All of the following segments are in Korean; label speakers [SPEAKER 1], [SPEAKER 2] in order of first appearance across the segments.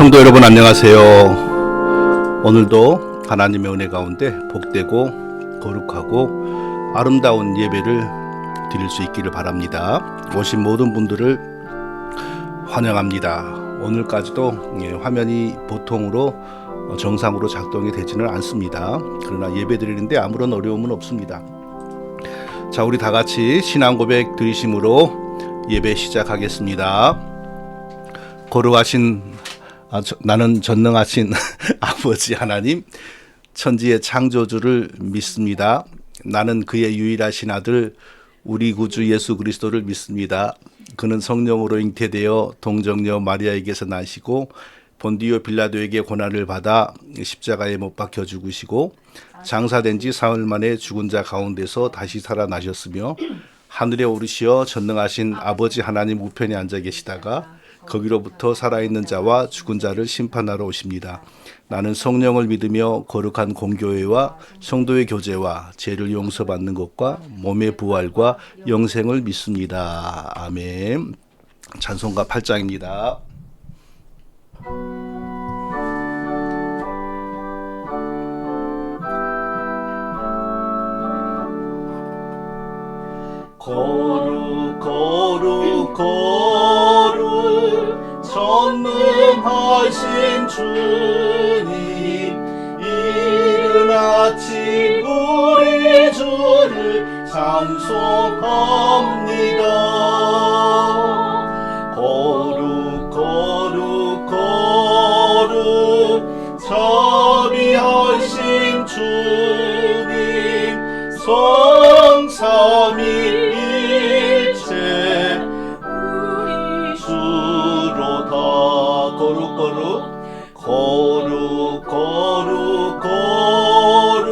[SPEAKER 1] 성도 여러분 안녕하세요. 오늘도 하나님의 은혜 가운데 복되고 거룩하고 아름다운 예배를 드릴 수 있기를 바랍니다. 오신 모든 분들을 환영합니다. 오늘까지도 화면이 보통으로 정상으로 작동이 되지는 않습니다. 그러나 예배 드리는데 아무런 어려움은 없습니다. 자, 우리 다 같이 신앙 고백 드리심으로 예배 시작하겠습니다. 거룩하신 나는 전능하신 아버지 하나님, 천지의 창조주를 믿습니다. 나는 그의 유일하신 아들 우리 구주 예수 그리스도를 믿습니다. 그는 성령으로 잉태되어 동정녀 마리아에게서 나시고 본디오 빌라도에게 고난을 받아 십자가에 못 박혀 죽으시고 장사된 지 사흘 만에 죽은 자 가운데서 다시 살아나셨으며 하늘에 오르시어 전능하신 아버지 하나님 우편에 앉아 계시다가 거기로부터 살아있는 자와 죽은 자를 심판하러 오십니다. 나는 성령을 믿으며 거룩한 공교회와 성도의 교제와 죄를 용서받는 것과 몸의 부활과 영생을 믿습니다. 아멘. 찬송가 8장입니다. 거룩 거룩 거룩 전능하신 주님, 이른 아침 우리 주를 찬송합니다. 거룩 거룩 거룩 자비하신 주님, 성삼위일체 우리 주로다. 거룩 거룩 거룩 거룩 거룩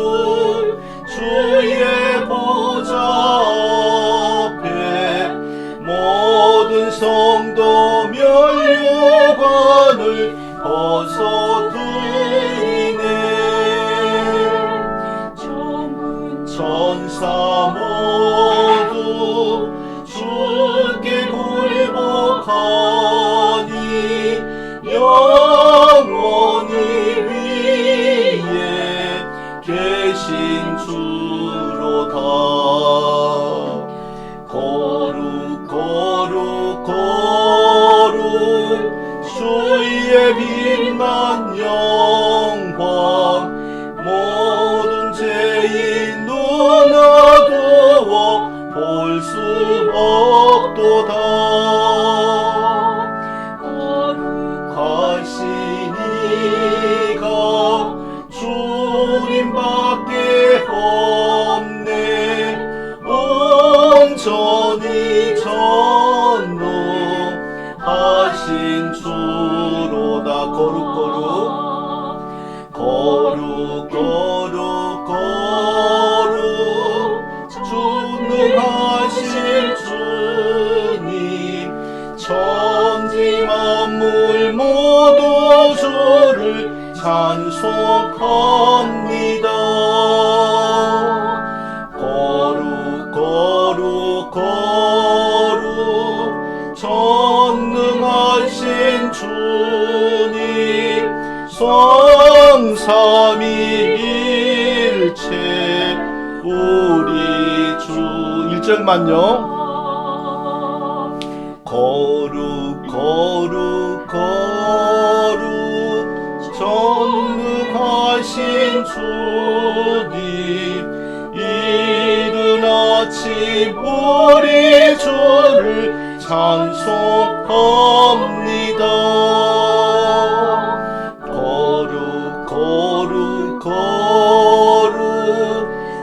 [SPEAKER 1] 주의 보좌 앞에 모든 성도 면류관을 벗어드리네. 천사 모두 주께 굴복하니 영원히 위에 계신 주로다. 거룩 거룩 거룩 주의 빛난 영광, 모든 죄인 눈 어두워 볼 수 없도다. 거룩하신 이가 주님밖에 없네. 온전히 전능하신 주로다. 거룩 거룩 거룩 거룩 거룩 전능하신 주님, 천지 만물 모두 주를 찬송합니다. 거룩 거룩 거룩 전능하신 주님, 성삼위일체 우리 주. 1절만요. 거룩 거룩 거룩 전능하신 주님, 이른 아침 우리 주를 찬송합니다. 거룩 거룩 거룩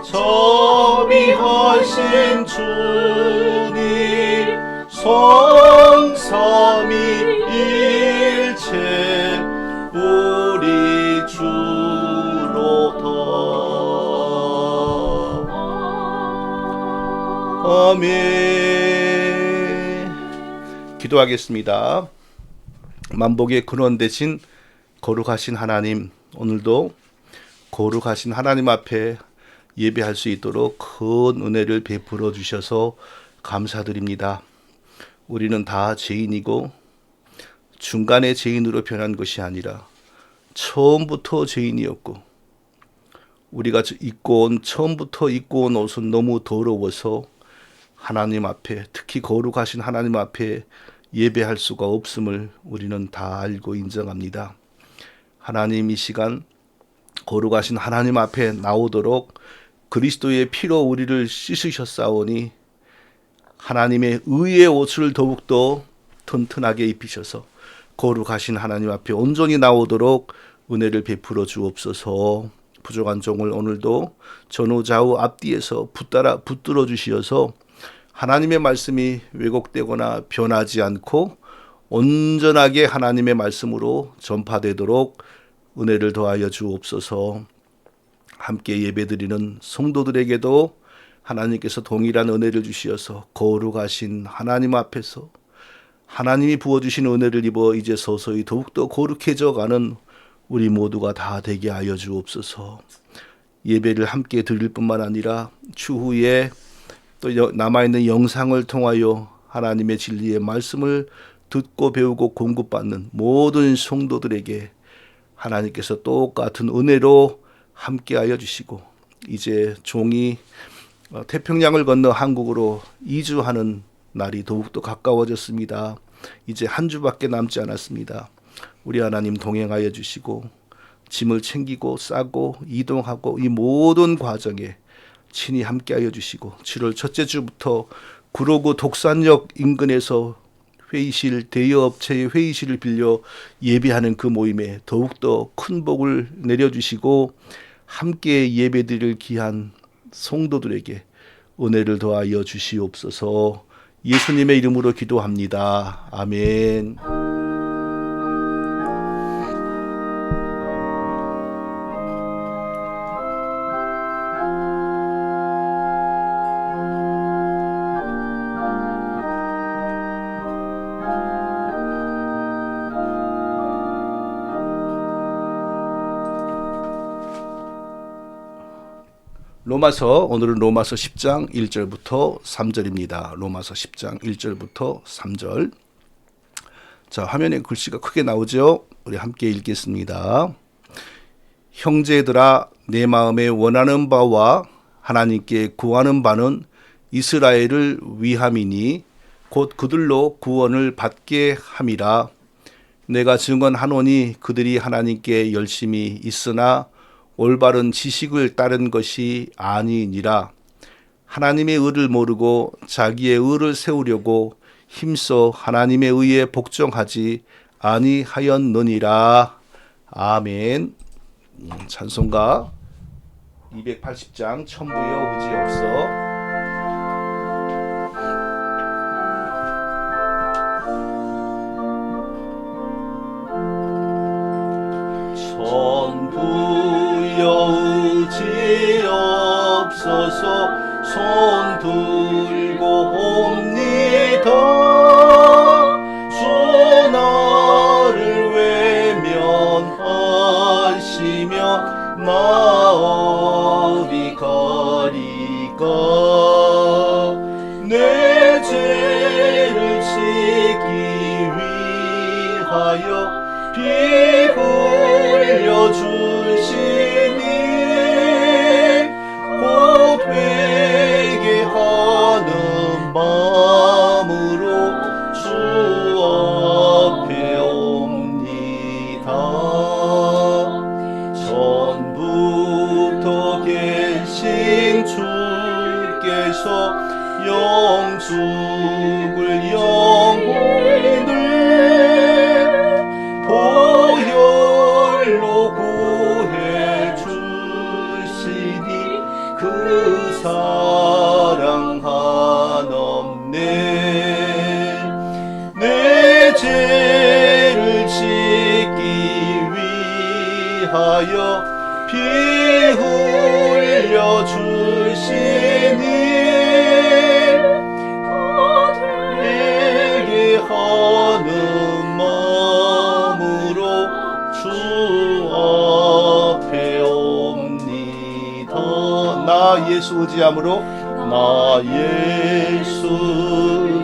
[SPEAKER 1] 자비하신 주님, 성삼위일체 우리 주로다. 아멘. 기도하겠습니다. 만복의 근원 되신 거룩하신 하나님, 오늘도 거룩하신 하나님 앞에 예배할 수 있도록 큰 은혜를 베풀어 주셔서 감사드립니다. 우리는 다 죄인이고 중간에 죄인으로 변한 것이 아니라 처음부터 죄인이었고, 우리가 처음부터 입고 온 옷은 너무 더러워서 하나님 앞에, 특히 거룩하신 하나님 앞에 예배할 수가 없음을 우리는 다 알고 인정합니다. 하나님 이 시간 거룩하신 하나님 앞에 나오도록 그리스도의 피로 우리를 씻으셨사오니 하나님의 의의 옷을 더욱더 튼튼하게 입히셔서 거룩하신 하나님 앞에 온전히 나오도록 은혜를 베풀어 주옵소서. 부족한 종을 오늘도 전후 좌우 앞뒤에서 붙들어 주시어서 하나님의 말씀이 왜곡되거나 변하지 않고 온전하게 하나님의 말씀으로 전파되도록 은혜를 더하여 주옵소서. 함께 예배드리는 성도들에게도 하나님께서 동일한 은혜를 주시어서 거룩하신 하나님 앞에서 하나님이 부어주신 은혜를 입어 이제 서서히 더욱더 거룩해져 가는 우리 모두가 다 되게 하여 주옵소서. 예배를 함께 드릴 뿐만 아니라 추후에 또 남아있는 영상을 통하여 하나님의 진리의 말씀을 듣고 배우고 공급받는 모든 성도들에게 하나님께서 똑같은 은혜로 함께하여 주시고, 이제 종이 태평양을 건너 한국으로 이주하는 날이 더욱더 가까워졌습니다. 이제 한 주밖에 남지 않았습니다. 우리 하나님 동행하여 주시고 짐을 챙기고 싸고 이동하고 이 모든 과정에 친히 함께하여 주시고, 7월 첫째 주부터 구로구 독산역 인근에서 대여업체의 회의실을 빌려 예배하는 그 모임에 더욱더 큰 복을 내려주시고 함께 예배드릴 귀한 성도들에게 은혜를 더하여 주시옵소서. 예수님의 이름으로 기도합니다. 아멘. 오늘은 로마서 10장 1절부터 3절입니다. 로마서 10장 1절부터 3절. 자, 화면에 글씨가 크게 나오죠? 우리 함께 읽겠습니다. 형제들아, 내 마음에 원하는 바와 하나님께 구하는 바는 이스라엘을 위함이니 곧 그들로 구원을 받게 함이라. 내가 증언하노니 그들이 하나님께 열심히 있으나 올바른 지식을 따른 것이 아니니라. 하나님의 의를 모르고 자기의 의를 세우려고 힘써 하나님의 의에 복종하지 아니하였느니라. 아멘. 찬송가 280장 천부여 의지없어. 의지없어서 손 들고 옵니다. 주 나를 외면하시며 나 어디 가리까. 내 죄를 씻기 위하여 피 흘려 주시니 곧 회개하는 마음으로 주 앞에 옵니다. 전부터 계신 주께서 영죽을 영혼을 보혈로 구해 주시니 그 사랑 한없네. 내 죄를 씻기 위하여 피 흘려 주시니 회개하는 마음으로 주 앞에 옵니다. 나 예수 의지함으로 나 예수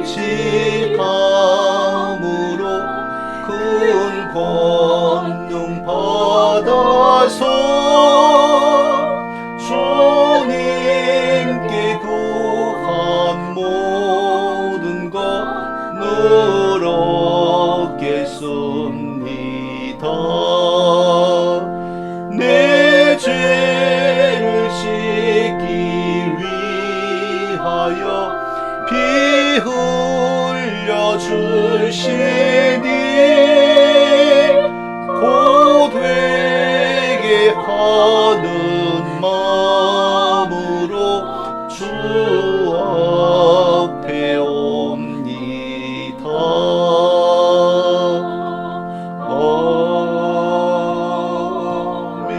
[SPEAKER 1] 의지함으로 그 권능 받아서 주님께 구한 모든 것 늘 얻겠습니다. 내 죄를 씻기 위하여 피 흘려 주시니 곧 회개하는 마음으로 주 앞에 옵니다. 아멘.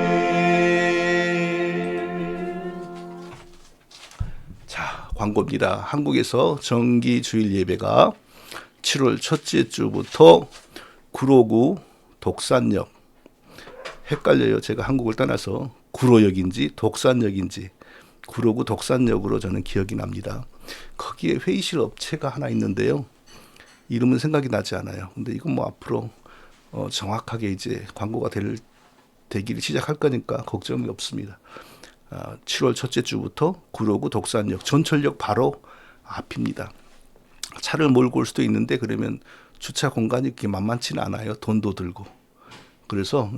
[SPEAKER 1] 자, 광고입니다. 한국에서 정기 주일 예배가 7월 첫째 주부터 구로구 독산역, 헷갈려요. 제가 한국을 떠나서 구로역인지 독산역인지 구로구 독산역으로 저는 기억이 납니다. 거기에 회의실 업체가 하나 있는데요. 이름은 생각이 나지 않아요. 근데 이건 뭐 앞으로 정확하게 이제 광고가 되기를 시작할 거니까 걱정이 없습니다. 7월 첫째 주부터 구로구 독산역, 전철역 바로 앞입니다. 차를 몰고 올 수도 있는데 그러면 주차 공간이 그렇게 만만치는 않아요. 돈도 들고. 그래서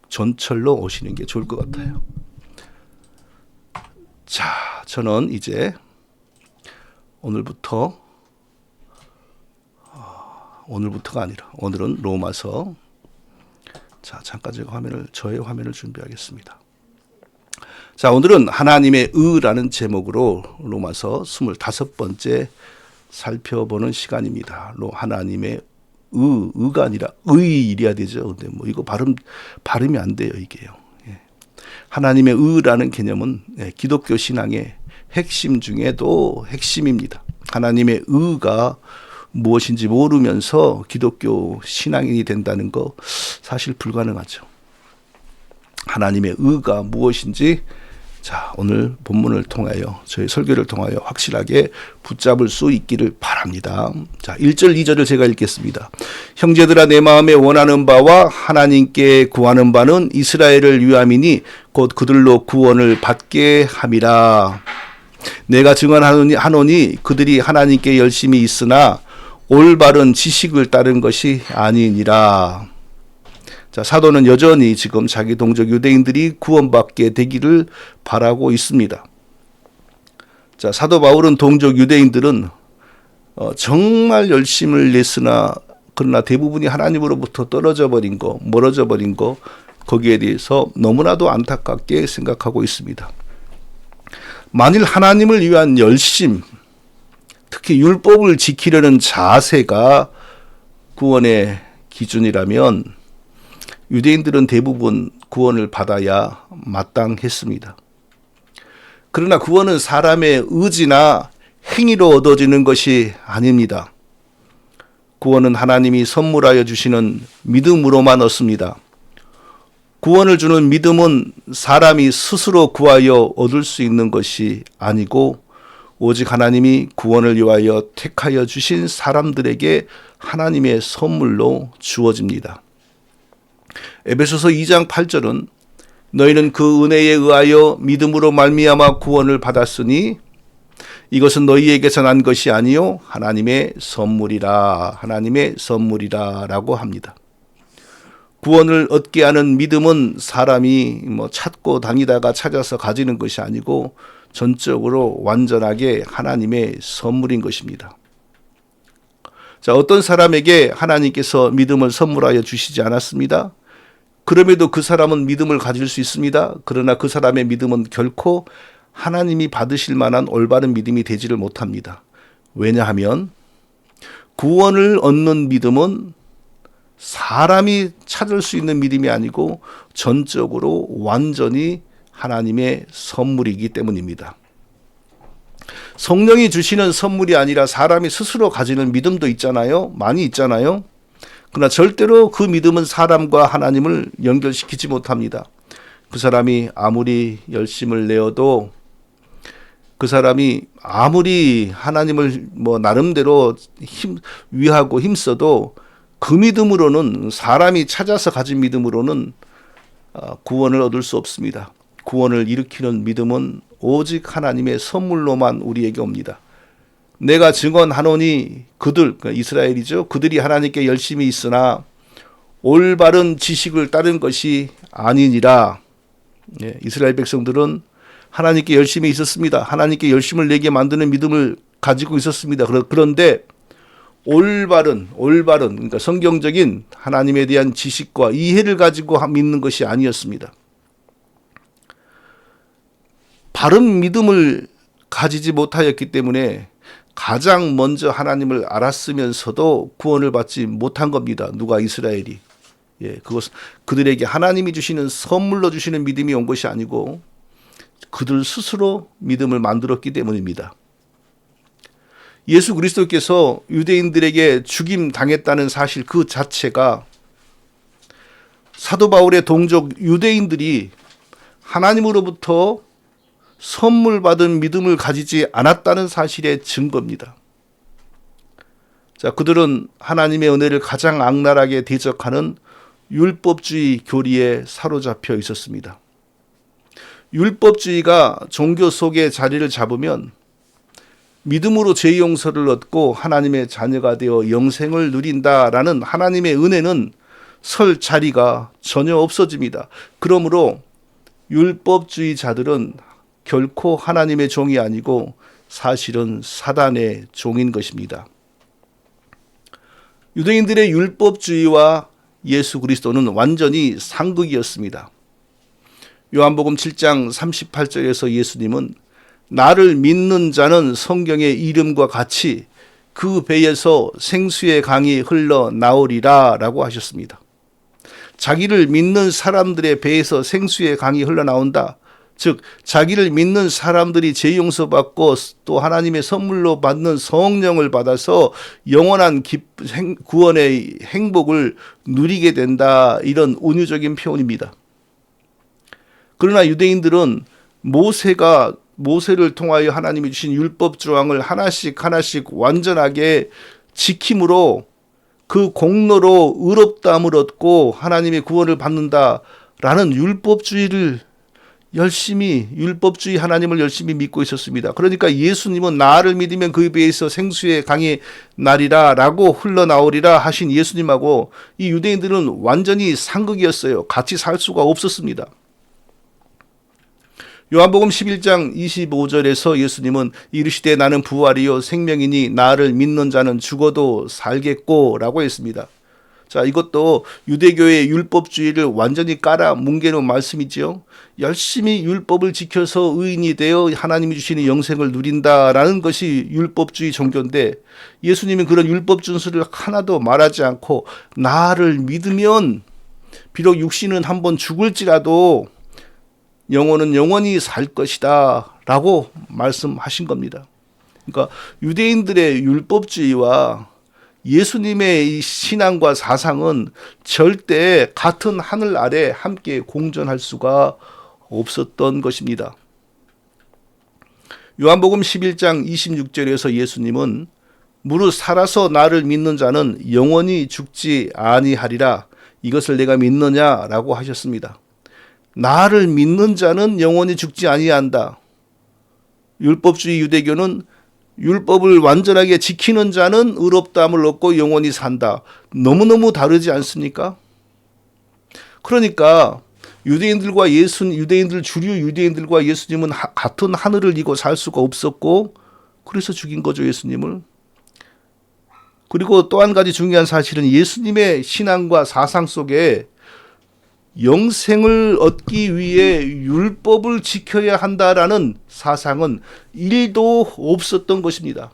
[SPEAKER 1] 전철로 오시는 게 좋을 것 같아요. 자, 저는 이제 오늘부터가 아니라 오늘은 로마서. 자, 잠깐 제가 저의 화면을 준비하겠습니다. 자, 오늘은 하나님의 의라는 제목으로 로마서 25번째 살펴보는 시간입니다. 하나님의 의가 아니라 의일이야 되죠. 근데 뭐 이거 발음이 안 돼요, 이게요. 예. 하나님의 의라는 개념은 기독교 신앙의 핵심 중에도 핵심입니다. 하나님의 의가 무엇인지 모르면서 기독교 신앙인이 된다는 거 사실 불가능하죠. 하나님의 의가 무엇인지 자, 오늘 본문을 통하여 저희 설교를 통하여 확실하게 붙잡을 수 있기를 바랍니다. 자, 1절 2절을 제가 읽겠습니다. 형제들아 내 마음에 원하는 바와 하나님께 구하는 바는 이스라엘을 위함이니 곧 그들로 구원을 받게 함이라. 내가 증언하노니 그들이 하나님께 열심히 있으나 올바른 지식을 따른 것이 아니니라. 자, 사도는 여전히 지금 자기 동족 유대인들이 구원받게 되기를 바라고 있습니다. 자, 사도 바울은 동족 유대인들은 정말 열심을 냈으나 그러나 대부분이 하나님으로부터 떨어져 버린 거, 멀어져 버린 거, 거기에 대해서 너무나도 안타깝게 생각하고 있습니다. 만일 하나님을 위한 열심, 특히 율법을 지키려는 자세가 구원의 기준이라면 유대인들은 대부분 구원을 받아야 마땅했습니다. 그러나 구원은 사람의 의지나 행위로 얻어지는 것이 아닙니다. 구원은 하나님이 선물하여 주시는 믿음으로만 얻습니다. 구원을 주는 믿음은 사람이 스스로 구하여 얻을 수 있는 것이 아니고 오직 하나님이 구원을 위하여 택하여 주신 사람들에게 하나님의 선물로 주어집니다. 에베소서 2장 8절은 너희는 그 은혜에 의하여 믿음으로 말미암아 구원을 받았으니 이것은 너희에게서 난 것이 아니요 하나님의 선물이라 라고 합니다. 구원을 얻게 하는 믿음은 사람이 찾고 다니다가 찾아서 가지는 것이 아니고 전적으로 완전하게 하나님의 선물인 것입니다. 자, 어떤 사람에게 하나님께서 믿음을 선물하여 주시지 않았습니다. 그럼에도 그 사람은 믿음을 가질 수 있습니다. 그러나 그 사람의 믿음은 결코 하나님이 받으실 만한 올바른 믿음이 되지를 못합니다. 왜냐하면 구원을 얻는 믿음은 사람이 찾을 수 있는 믿음이 아니고 전적으로 완전히 하나님의 선물이기 때문입니다. 성령이 주시는 선물이 아니라 사람이 스스로 가지는 믿음도 있잖아요. 많이 있잖아요. 그러나 절대로 그 믿음은 사람과 하나님을 연결시키지 못합니다. 그 사람이 아무리 열심을 내어도 그 사람이 아무리 하나님을 나름대로 위하고 힘써도 그 믿음으로는, 사람이 찾아서 가진 믿음으로는 구원을 얻을 수 없습니다. 구원을 일으키는 믿음은 오직 하나님의 선물로만 우리에게 옵니다. 내가 증언하노니 그들, 그러니까 이스라엘이죠. 그들이 하나님께 열심히 있으나 올바른 지식을 따른 것이 아니니라. 예, 이스라엘 백성들은 하나님께 열심히 있었습니다. 하나님께 열심을 내게 만드는 믿음을 가지고 있었습니다. 그런데 올바른 그러니까 성경적인 하나님에 대한 지식과 이해를 가지고 믿는 것이 아니었습니다. 바른 믿음을 가지지 못하였기 때문에 가장 먼저 하나님을 알았으면서도 구원을 받지 못한 겁니다. 누가? 이스라엘이. 예, 그것은 그들에게 하나님이 주시는 선물로 주시는 믿음이 온 것이 아니고 그들 스스로 믿음을 만들었기 때문입니다. 예수 그리스도께서 유대인들에게 죽임 당했다는 사실 그 자체가 사도 바울의 동족 유대인들이 하나님으로부터 선물 받은 믿음을 가지지 않았다는 사실의 증거입니다. 자, 그들은 하나님의 은혜를 가장 악랄하게 대적하는 율법주의 교리에 사로잡혀 있었습니다. 율법주의가 종교 속에 자리를 잡으면 믿음으로 죄 용서를 얻고 하나님의 자녀가 되어 영생을 누린다라는 하나님의 은혜는 설 자리가 전혀 없어집니다. 그러므로 율법주의자들은 결코 하나님의 종이 아니고 사실은 사단의 종인 것입니다. 유대인들의 율법주의와 예수 그리스도는 완전히 상극이었습니다. 요한복음 7장 38절에서 예수님은 나를 믿는 자는 성경의 이름과 같이 그 배에서 생수의 강이 흘러나오리라 라고 하셨습니다. 자기를 믿는 사람들의 배에서 생수의 강이 흘러나온다. 즉 자기를 믿는 사람들이 죄 용서받고 또 하나님의 선물로 받는 성령을 받아서 영원한 구원의 행복을 누리게 된다. 이런 은유적인 표현입니다. 그러나 유대인들은 모세를 통하여 하나님이 주신 율법 조항을 하나씩 완전하게 지킴으로 그 공로로 의롭다함을 얻고 하나님의 구원을 받는다라는 율법주의 하나님을 열심히 믿고 있었습니다. 그러니까 예수님은 나를 믿으면 그 배에서 생수의 강이 나리라 라고 흘러나오리라 하신 예수님하고 이 유대인들은 완전히 상극이었어요. 같이 살 수가 없었습니다. 요한복음 11장 25절에서 예수님은 이르시되 나는 부활이요 생명이니 나를 믿는 자는 죽어도 살겠고 라고 했습니다. 자, 이것도 유대교의 율법주의를 완전히 깔아 뭉개는 말씀이지요. 열심히 율법을 지켜서 의인이 되어 하나님이 주시는 영생을 누린다라는 것이 율법주의 종교인데 예수님은 그런 율법 준수를 하나도 말하지 않고 나를 믿으면 비록 육신은 한번 죽을지라도 영혼은 영원히 살 것이다 라고 말씀하신 겁니다. 그러니까 유대인들의 율법주의와 예수님의 이 신앙과 사상은 절대 같은 하늘 아래 함께 공존할 수가 없었던 것입니다. 요한복음 11장 26절에서 예수님은 무릇 살아서 나를 믿는 자는 영원히 죽지 아니하리라 이것을 내가 믿느냐라고 하셨습니다. 나를 믿는 자는 영원히 죽지 아니한다. 율법주의 유대교는 율법을 완전하게 지키는 자는 의롭다함을 얻고 영원히 산다. 너무너무 다르지 않습니까? 그러니까 주류 유대인들과 예수님은 같은 하늘을 이고 살 수가 없었고 그래서 죽인 거죠, 예수님을. 그리고 또 한 가지 중요한 사실은 예수님의 신앙과 사상 속에 영생을 얻기 위해 율법을 지켜야 한다라는 사상은 1도 없었던 것입니다.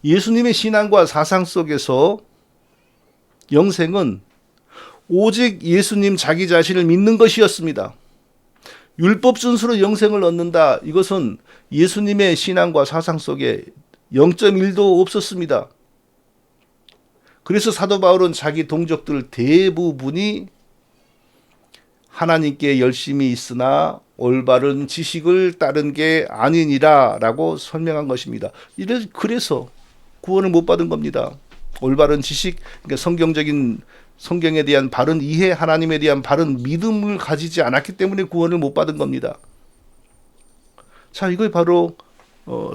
[SPEAKER 1] 예수님의 신앙과 사상 속에서 영생은 오직 예수님 자기 자신을 믿는 것이었습니다. 율법 준수로 영생을 얻는다. 이것은 예수님의 신앙과 사상 속에 0.1도 없었습니다. 그래서 사도 바울은 자기 동족들 대부분이 하나님께 열심히 있으나 올바른 지식을 따른 게 아니니라 라고 설명한 것입니다. 그래서 구원을 못 받은 겁니다. 올바른 지식, 그러니까 성경에 대한 바른 이해, 하나님에 대한 바른 믿음을 가지지 않았기 때문에 구원을 못 받은 겁니다. 자, 이거 바로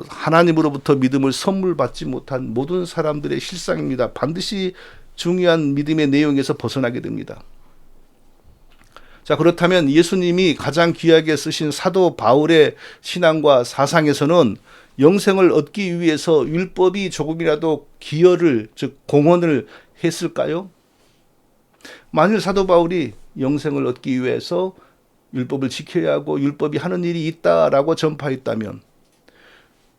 [SPEAKER 1] 하나님으로부터 믿음을 선물 받지 못한 모든 사람들의 실상입니다. 반드시 중요한 믿음의 내용에서 벗어나게 됩니다. 자, 그렇다면 예수님이 가장 귀하게 쓰신 사도 바울의 신앙과 사상에서는 영생을 얻기 위해서 율법이 조금이라도 기여를, 즉 공헌을 했을까요? 만일 사도 바울이 영생을 얻기 위해서 율법을 지켜야 하고 율법이 하는 일이 있다라고 전파했다면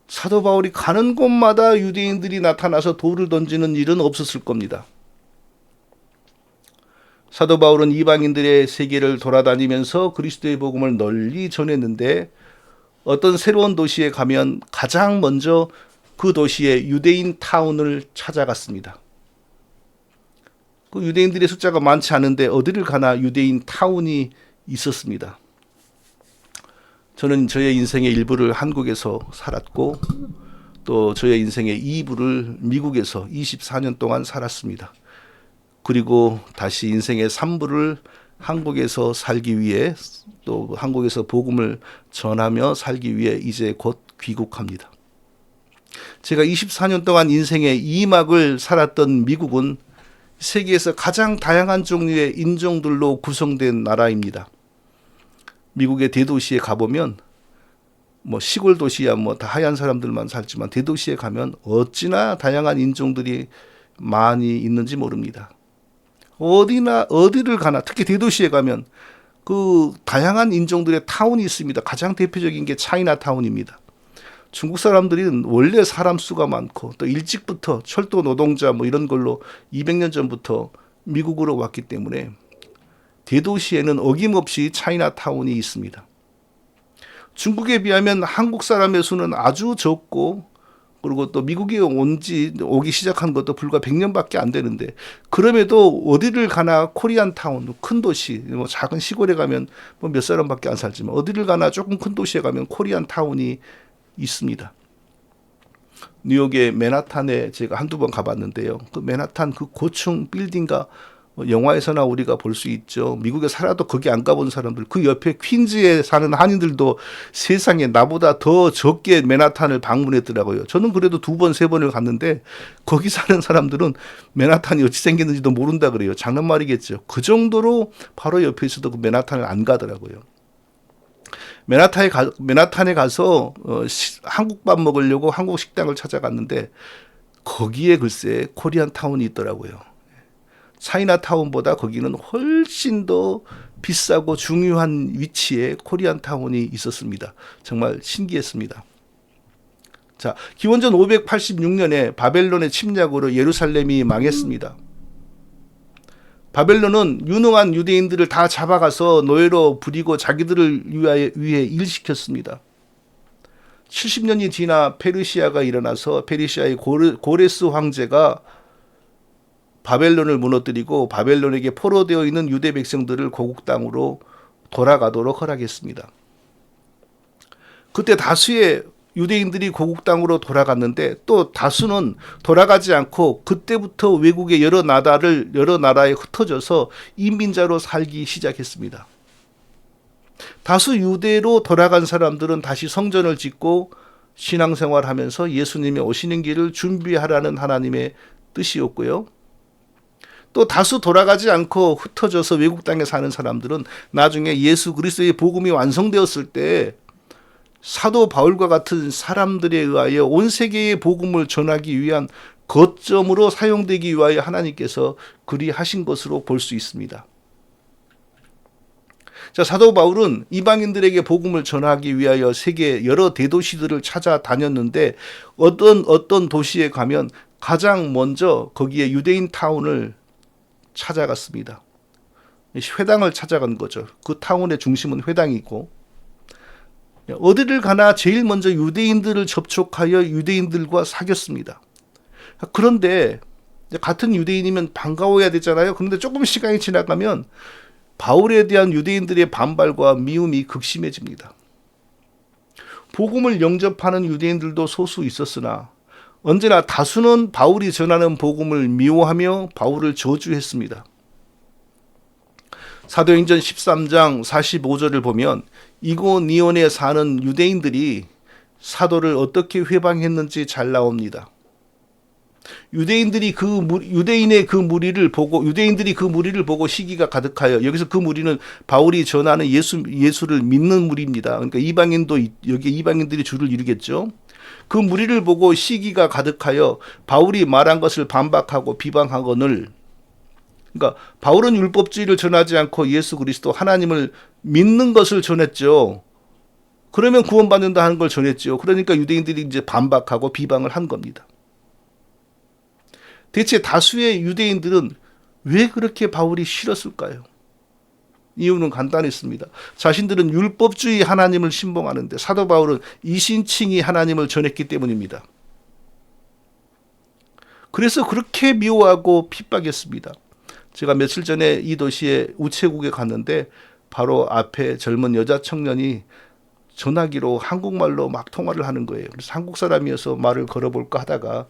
[SPEAKER 1] 사도 바울이 가는 곳마다 유대인들이 나타나서 돌을 던지는 일은 없었을 겁니다. 사도 바울은 이방인들의 세계를 돌아다니면서 그리스도의 복음을 널리 전했는데 어떤 새로운 도시에 가면 가장 먼저 그 도시의 유대인 타운을 찾아갔습니다. 그 유대인들의 숫자가 많지 않은데 어디를 가나 유대인 타운이 있었습니다. 저는 저의 인생의 일부를 한국에서 살았고 또 저의 인생의 2부를 미국에서 24년 동안 살았습니다. 그리고 다시 인생의 3부를 한국에서 살기 위해 또 한국에서 복음을 전하며 살기 위해 이제 곧 귀국합니다. 제가 24년 동안 인생의 2막을 살았던 미국은 세계에서 가장 다양한 종류의 인종들로 구성된 나라입니다. 미국의 대도시에 가보면 시골 도시야 다 하얀 사람들만 살지만 대도시에 가면 어찌나 다양한 인종들이 많이 있는지 모릅니다. 어디를 가나 특히 대도시에 가면 그 다양한 인종들의 타운이 있습니다. 가장 대표적인 게 차이나타운입니다. 중국 사람들은 원래 사람 수가 많고 또 일찍부터 철도 노동자 이런 걸로 200년 전부터 미국으로 왔기 때문에 대도시에는 어김없이 차이나타운이 있습니다. 중국에 비하면 한국 사람의 수는 아주 적고 그리고 또 미국에 오기 시작한 것도 불과 100년밖에 안 되는데 그럼에도 어디를 가나 코리안타운, 큰 도시, 작은 시골에 가면 몇 사람밖에 안 살지만 어디를 가나 조금 큰 도시에 가면 코리안타운이 있습니다. 뉴욕의 맨하탄에 제가 한두 번 가봤는데요. 그 맨하탄 그 고층 빌딩과 영화에서나 우리가 볼 수 있죠. 미국에 살아도 거기 안 가본 사람들, 그 옆에 퀸즈에 사는 한인들도 세상에 나보다 더 적게 맨하탄을 방문했더라고요. 저는 그래도 2번, 3번을 갔는데 거기 사는 사람들은 맨하탄이 어찌 생겼는지도 모른다 그래요. 장난말이겠죠. 그 정도로 바로 옆에 있어도 그 맨하탄을 안 가더라고요. 맨하탄에 가서 한국밥 먹으려고 한국 식당을 찾아갔는데 거기에 글쎄 코리안타운이 있더라고요. 차이나타운보다 거기는 훨씬 더 비싸고 중요한 위치에 코리안타운이 있었습니다. 정말 신기했습니다. 자, 기원전 586년에 바벨론의 침략으로 예루살렘이 망했습니다. 바벨론은 유능한 유대인들을 다 잡아가서 노예로 부리고 자기들을 위해 일시켰습니다. 70년이 지나 페르시아가 일어나서 페르시아의 고레스 황제가 바벨론을 무너뜨리고 바벨론에게 포로되어 있는 유대 백성들을 고국 땅으로 돌아가도록 허락했습니다. 그때 다수의 유대인들이 고국 땅으로 돌아갔는데 또 다수는 돌아가지 않고 그때부터 외국의 여러 나라에 흩어져서 이민자로 살기 시작했습니다. 다수 유대로 돌아간 사람들은 다시 성전을 짓고 신앙생활하면서 예수님이 오시는 길을 준비하라는 하나님의 뜻이었고요. 또 다수 돌아가지 않고 흩어져서 외국 땅에 사는 사람들은 나중에 예수 그리스도의 복음이 완성되었을 때 사도 바울과 같은 사람들에 의하여 온 세계의 복음을 전하기 위한 거점으로 사용되기 위하여 하나님께서 그리하신 것으로 볼 수 있습니다. 자, 사도 바울은 이방인들에게 복음을 전하기 위하여 세계 여러 대도시들을 찾아다녔는데 어떤 도시에 가면 가장 먼저 거기에 유대인 타운을 찾아갔습니다. 회당을 찾아간 거죠. 그 타운의 중심은 회당이고 어디를 가나 제일 먼저 유대인들을 접촉하여 유대인들과 사귀었습니다. 그런데 같은 유대인이면 반가워야 되잖아요. 그런데 조금 시간이 지나가면 바울에 대한 유대인들의 반발과 미움이 극심해집니다. 복음을 영접하는 유대인들도 소수 있었으나 언제나 다수는 바울이 전하는 복음을 미워하며 바울을 저주했습니다. 사도행전 13장 45절을 보면 이고니온에 사는 유대인들이 사도를 어떻게 회방했는지 잘 나옵니다. 유대인들이 그 무리를 보고 시기가 가득하여, 여기서 그 무리는 바울이 전하는 예수를 믿는 무리입니다. 그러니까 여기 이방인들이 주를 이루겠죠. 그 무리를 보고 시기가 가득하여 바울이 말한 것을 반박하고 비방하거늘, 그러니까 바울은 율법주의를 전하지 않고 예수 그리스도 하나님을 믿는 것을 전했죠. 그러면 구원받는다 하는 걸 전했죠. 그러니까 유대인들이 이제 반박하고 비방을 한 겁니다. 대체 다수의 유대인들은 왜 그렇게 바울이 싫었을까요? 이유는 간단했습니다. 자신들은 율법주의 하나님을 신봉하는데 사도 바울은 이신칭의 하나님을 전했기 때문입니다. 그래서 그렇게 미워하고 핍박했습니다. 제가 며칠 전에 이 도시의 우체국에 갔는데 바로 앞에 젊은 여자 청년이 전화기로 한국말로 막 통화를 하는 거예요. 그래서 한국 사람이어서 말을 걸어볼까 하다가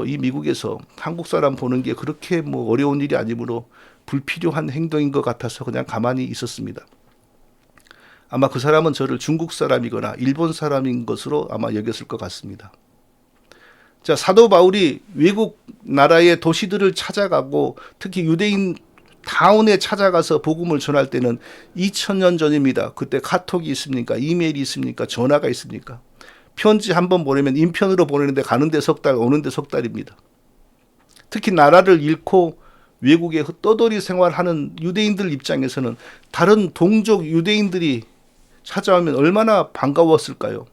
[SPEAKER 1] 이 미국에서 한국 사람 보는 게 그렇게 어려운 일이 아니므로 불필요한 행동인 것 같아서 그냥 가만히 있었습니다. 아마 그 사람은 저를 중국 사람이거나 일본 사람인 것으로 아마 여겼을 것 같습니다. 자, 사도 바울이 외국 나라의 도시들을 찾아가고 특히 유대인 타운에 찾아가서 복음을 전할 때는 2000년 전입니다. 그때 카톡이 있습니까? 이메일이 있습니까? 전화가 있습니까? 편지 한 번 보내면 인편으로 보내는데 가는데 석 달, 오는데 석 달입니다. 특히 나라를 잃고 외국에 떠돌이 생활하는 유대인들 입장에서는 다른 동족 유대인들이 찾아오면 얼마나 반가웠을까요?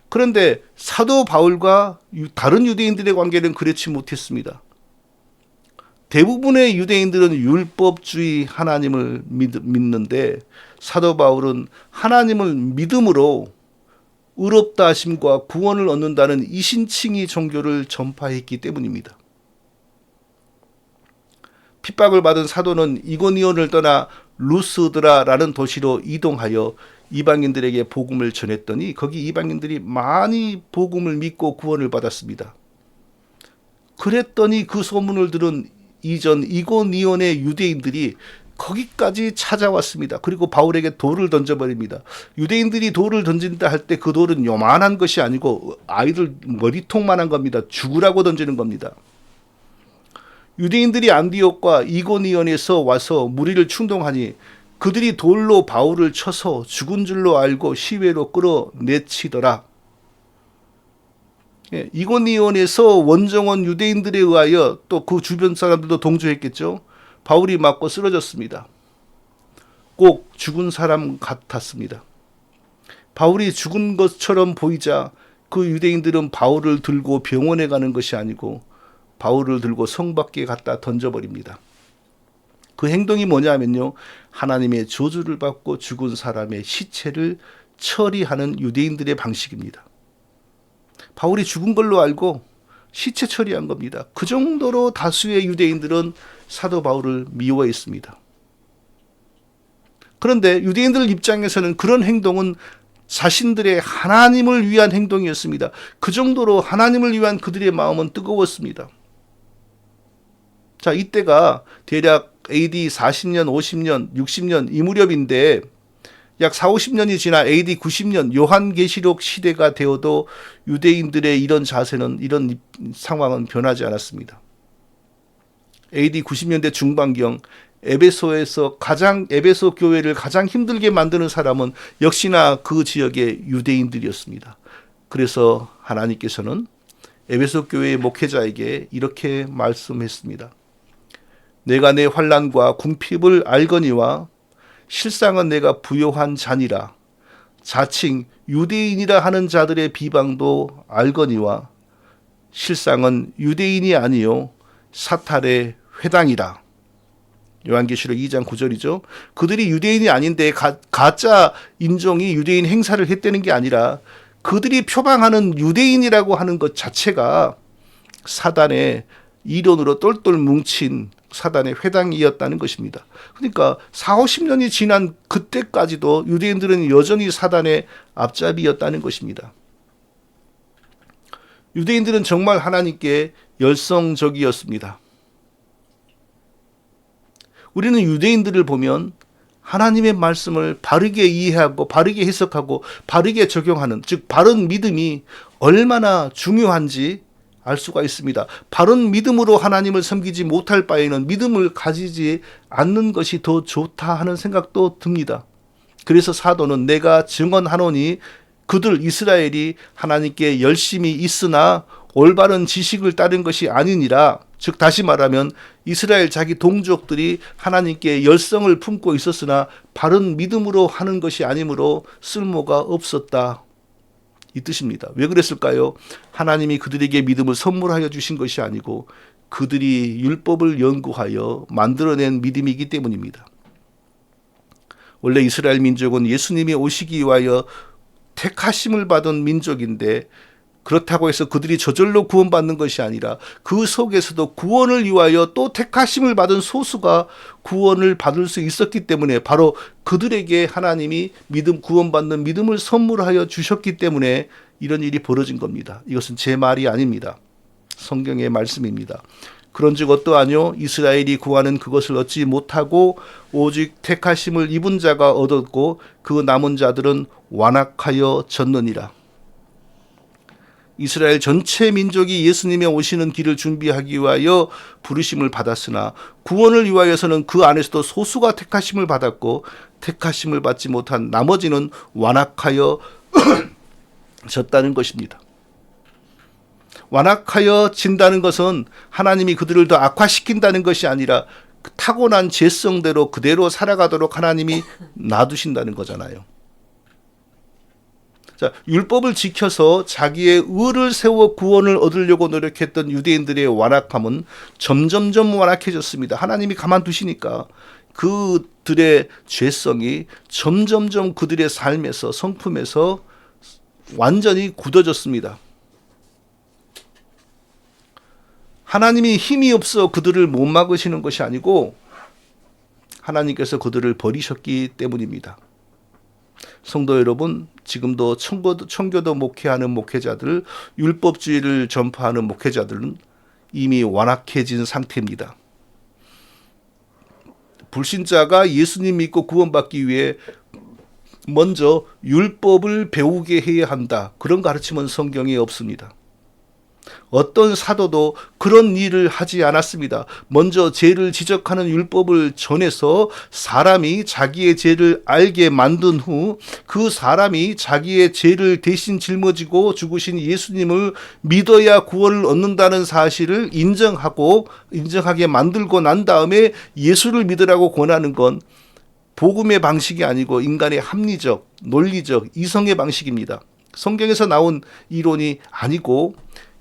[SPEAKER 1] 그런데 사도 바울과 다른 유대인들의 관계는 그렇지 못했습니다. 대부분의 유대인들은 율법주의 하나님을 믿는데 사도 바울은 하나님을 믿음으로 의롭다 하심과 구원을 얻는다는 이신칭의 종교를 전파했기 때문입니다. 핍박을 받은 사도는 이고니온을 떠나 루스드라라는 도시로 이동하여 이방인들에게 복음을 전했더니 거기 이방인들이 많이 복음을 믿고 구원을 받았습니다. 그랬더니 그 소문을 들은 이전 이고니온의 유대인들이 거기까지 찾아왔습니다. 그리고 바울에게 돌을 던져버립니다. 유대인들이 돌을 던진다 할 때 그 돌은 요만한 것이 아니고 아이들 머리통만한 겁니다. 죽으라고 던지는 겁니다. 유대인들이 안디옥과 이고니온에서 와서 무리를 충동하니 그들이 돌로 바울을 쳐서 죽은 줄로 알고 시외로 끌어내치더라. 이고니온에서 원정원 유대인들에 의하여 또 그 주변 사람들도 동조했겠죠. 바울이 맞고 쓰러졌습니다. 꼭 죽은 사람 같았습니다. 바울이 죽은 것처럼 보이자 그 유대인들은 바울을 들고 병원에 가는 것이 아니고 바울을 들고 성 밖에 갖다 던져버립니다. 그 행동이 뭐냐면요, 하나님의 저주를 받고 죽은 사람의 시체를 처리하는 유대인들의 방식입니다. 바울이 죽은 걸로 알고 시체 처리한 겁니다. 그 정도로 다수의 유대인들은 사도 바울을 미워했습니다. 그런데 유대인들 입장에서는 그런 행동은 자신들의 하나님을 위한 행동이었습니다. 그 정도로 하나님을 위한 그들의 마음은 뜨거웠습니다. 자, 이때가 대략 AD 40년, 50년, 60년 이 무렵인데 약 40~50년이 지나 AD 90년 요한계시록 시대가 되어도 유대인들의 이런 자세는, 이런 상황은 변하지 않았습니다. AD 90년대 중반경 에베소 교회를 가장 힘들게 만드는 사람은 역시나 그 지역의 유대인들이었습니다. 그래서 하나님께서는 에베소 교회의 목회자에게 이렇게 말씀했습니다. 내가 내 환난과 궁핍을 알거니와 실상은 내가 부요한 자니라. 자칭 유대인이라 하는 자들의 비방도 알거니와 실상은 유대인이 아니요 사탄의 회당이라. 요한계시록 2장 9절이죠. 그들이 유대인이 아닌데 가짜 인종이 유대인 행사를 했다는 게 아니라 그들이 표방하는 유대인이라고 하는 것 자체가 사단의 이론으로 똘똘 뭉친 사단의 회당이었다는 것입니다. 그러니까 40~50년이 지난 그때까지도 유대인들은 여전히 사단의 앞잡이였다는 것입니다. 유대인들은 정말 하나님께 열성적이었습니다. 우리는 유대인들을 보면 하나님의 말씀을 바르게 이해하고 바르게 해석하고 바르게 적용하는, 즉 바른 믿음이 얼마나 중요한지 알 수가 있습니다. 바른 믿음으로 하나님을 섬기지 못할 바에는 믿음을 가지지 않는 것이 더 좋다 하는 생각도 듭니다. 그래서 사도는 내가 증언하노니 그들 이스라엘이 하나님께 열심히 있으나 올바른 지식을 따른 것이 아니니라. 즉 다시 말하면 이스라엘 자기 동족들이 하나님께 열성을 품고 있었으나 바른 믿음으로 하는 것이 아니므로 쓸모가 없었다. 이 뜻입니다. 왜 그랬을까요? 하나님이 그들에게 믿음을 선물하여 주신 것이 아니고 그들이 율법을 연구하여 만들어낸 믿음이기 때문입니다. 원래 이스라엘 민족은 예수님이 오시기 위하여 택하심을 받은 민족인데 그렇다고 해서 그들이 저절로 구원받는 것이 아니라 그 속에서도 구원을 위하여 또 택하심을 받은 소수가 구원을 받을 수 있었기 때문에 바로 그들에게 하나님이 믿음, 구원받는 믿음을 선물하여 주셨기 때문에 이런 일이 벌어진 겁니다. 이것은 제 말이 아닙니다. 성경의 말씀입니다. 그런즉 어떠하뇨? 이스라엘이 구하는 그것을 얻지 못하고 오직 택하심을 입은 자가 얻었고 그 남은 자들은 완악하여 졌느니라. 이스라엘 전체 민족이 예수님의 오시는 길을 준비하기 위하여 부르심을 받았으나 구원을 위하여서는 그 안에서도 소수가 택하심을 받았고 택하심을 받지 못한 나머지는 완악하여 졌다는 것입니다. 완악하여 진다는 것은 하나님이 그들을 더 악화시킨다는 것이 아니라 타고난 죄성대로 그대로 살아가도록 하나님이 놔두신다는 거잖아요. 자, 율법을 지켜서 자기의 의를 세워 구원을 얻으려고 노력했던 유대인들의 완악함은 점점점 완악해졌습니다. 하나님이 가만두시니까 그들의 죄성이 점점점 그들의 삶에서, 성품에서 완전히 굳어졌습니다. 하나님이 힘이 없어 그들을 못 막으시는 것이 아니고 하나님께서 그들을 버리셨기 때문입니다. 성도 여러분, 지금도 청교도 목회하는 목회자들, 율법주의를 전파하는 목회자들은 이미 완악해진 상태입니다. 불신자가 예수님 믿고 구원받기 위해 먼저 율법을 배우게 해야 한다. 그런 가르침은 성경에 없습니다. 어떤 사도도 그런 일을 하지 않았습니다. 먼저 죄를 지적하는 율법을 전해서 사람이 자기의 죄를 알게 만든 후 그 사람이 자기의 죄를 대신 짊어지고 죽으신 예수님을 믿어야 구원을 얻는다는 사실을 인정하게 만들고 난 다음에 예수를 믿으라고 권하는 건 복음의 방식이 아니고 인간의 합리적, 논리적, 이성의 방식입니다. 성경에서 나온 이론이 아니고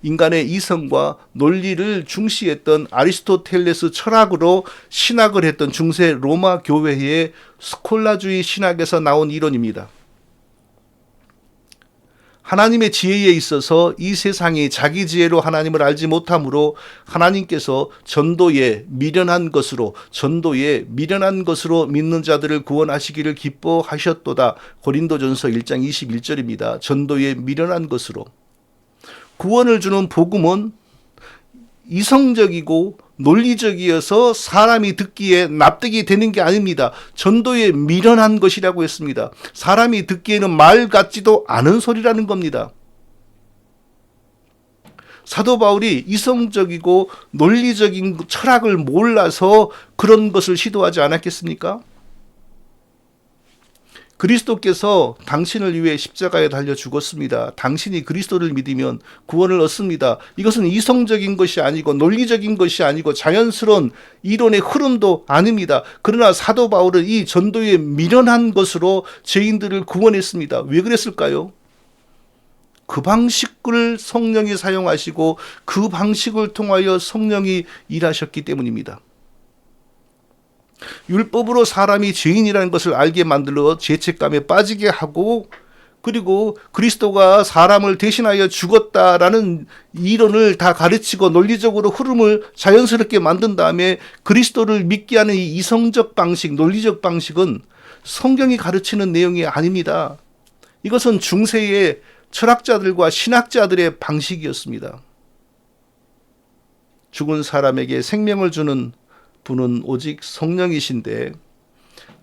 [SPEAKER 1] 인간의 이성과 논리를 중시했던 아리스토텔레스 철학으로 신학을 했던 중세 로마 교회의 스콜라주의 신학에서 나온 이론입니다. 하나님의 지혜에 있어서 이 세상이 자기 지혜로 하나님을 알지 못하므로 하나님께서 전도에 미련한 것으로 믿는 자들을 구원하시기를 기뻐하셨도다. 고린도전서 1장 21절입니다. 전도에 미련한 것으로. 구원을 주는 복음은 이성적이고 논리적이어서 사람이 듣기에 납득이 되는 게 아닙니다. 전도에 미련한 것이라고 했습니다. 사람이 듣기에는 말 같지도 않은 소리라는 겁니다. 사도 바울이 이성적이고 논리적인 철학을 몰라서 그런 것을 시도하지 않았겠습니까? 그리스도께서 당신을 위해 십자가에 달려 죽었습니다. 당신이 그리스도를 믿으면 구원을 얻습니다. 이것은 이성적인 것이 아니고 논리적인 것이 아니고 자연스러운 이론의 흐름도 아닙니다. 그러나 사도 바울은 이 전도에 미련한 것으로 죄인들을 구원했습니다. 왜 그랬을까요? 그 방식을 성령이 사용하시고 그 방식을 통하여 성령이 일하셨기 때문입니다. 율법으로 사람이 죄인이라는 것을 알게 만들어 죄책감에 빠지게 하고 그리고 그리스도가 사람을 대신하여 죽었다라는 이론을 다 가르치고 논리적으로 흐름을 자연스럽게 만든 다음에 그리스도를 믿게 하는 이 이성적 방식, 논리적 방식은 성경이 가르치는 내용이 아닙니다. 이것은 중세의 철학자들과 신학자들의 방식이었습니다. 죽은 사람에게 생명을 주는 분은 오직 성령이신데,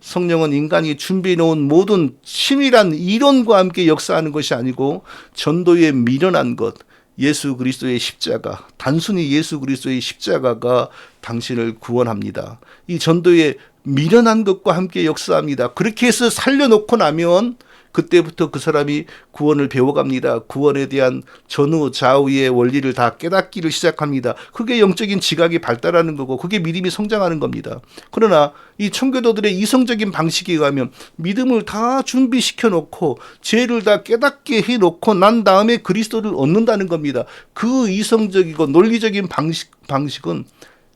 [SPEAKER 1] 성령은 인간이 준비해 놓은 모든 치밀한 이론과 함께 역사하는 것이 아니고 전도에 미련한 것, 예수 그리스도의 십자가, 단순히 예수 그리스도의 십자가가 당신을 구원합니다. 이 전도에 미련한 것과 함께 역사합니다. 그렇게 해서 살려놓고 나면 그때부터 그 사람이 구원을 배워갑니다. 구원에 대한 전후 좌우의 원리를 다 깨닫기를 시작합니다. 그게 영적인 지각이 발달하는 거고, 그게 믿음이 성장하는 겁니다. 그러나 이 청교도들의 이성적인 방식에 의하면 믿음을 다 준비시켜 놓고 죄를 다 깨닫게 해 놓고 난 다음에 그리스도를 얻는다는 겁니다. 그 이성적이고 논리적인 방식은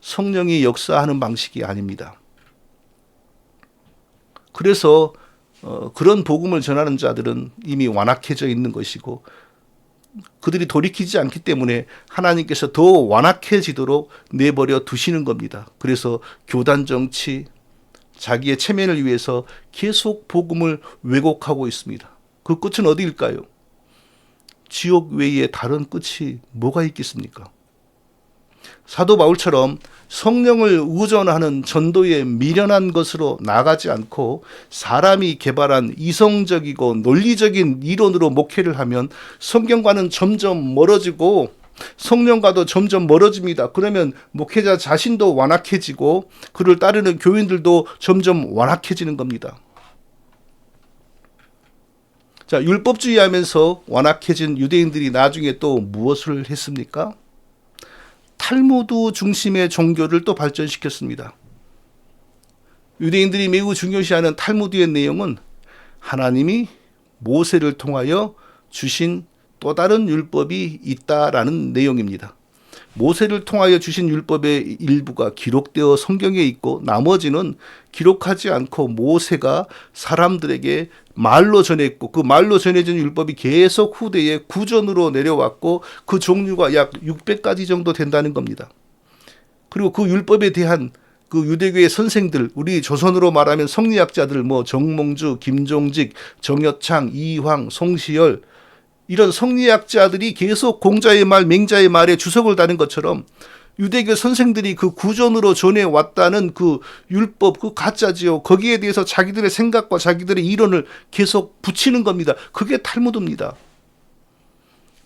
[SPEAKER 1] 성령이 역사하는 방식이 아닙니다. 그래서 그런 복음을 전하는 자들은 이미 완악해져 있는 것이고, 그들이 돌이키지 않기 때문에 하나님께서 더 완악해지도록 내버려 두시는 겁니다. 그래서 교단 정치, 자기의 체면을 위해서 계속 복음을 왜곡하고 있습니다. 그 끝은 어디일까요? 지옥 외에 다른 끝이 뭐가 있겠습니까? 사도 바울처럼 성령을 의존하는 전도에 미련한 것으로 나가지 않고 사람이 개발한 이성적이고 논리적인 이론으로 목회를 하면 성경과는 점점 멀어지고 성령과도 점점 멀어집니다. 그러면 목회자 자신도 완악해지고 그를 따르는 교인들도 점점 완악해지는 겁니다. 자, 율법주의 하면서 완악해진 유대인들이 나중에 또 무엇을 했습니까? 탈무드 중심의 종교를 또 발전시켰습니다. 유대인들이 매우 중요시하는 탈무드의 내용은 하나님이 모세를 통하여 주신 또 다른 율법이 있다라는 내용입니다. 모세를 통하여 주신 율법의 일부가 기록되어 성경에 있고 나머지는 기록하지 않고 모세가 사람들에게 말로 전했고 그 말로 전해진 율법이 계속 후대에 구전으로 내려왔고 그 종류가 약 600가지 정도 된다는 겁니다. 그리고 그 율법에 대한 그 유대교의 선생들, 우리 조선으로 말하면 성리학자들 정몽주, 김종직, 정여창, 이황, 송시열 이런 성리학자들이 계속 공자의 말, 맹자의 말에 주석을 다는 것처럼 유대교 선생들이 그 구전으로 전해왔다는 그 율법, 그 가짜지요. 거기에 대해서 자기들의 생각과 자기들의 이론을 계속 붙이는 겁니다. 그게 탈무드입니다.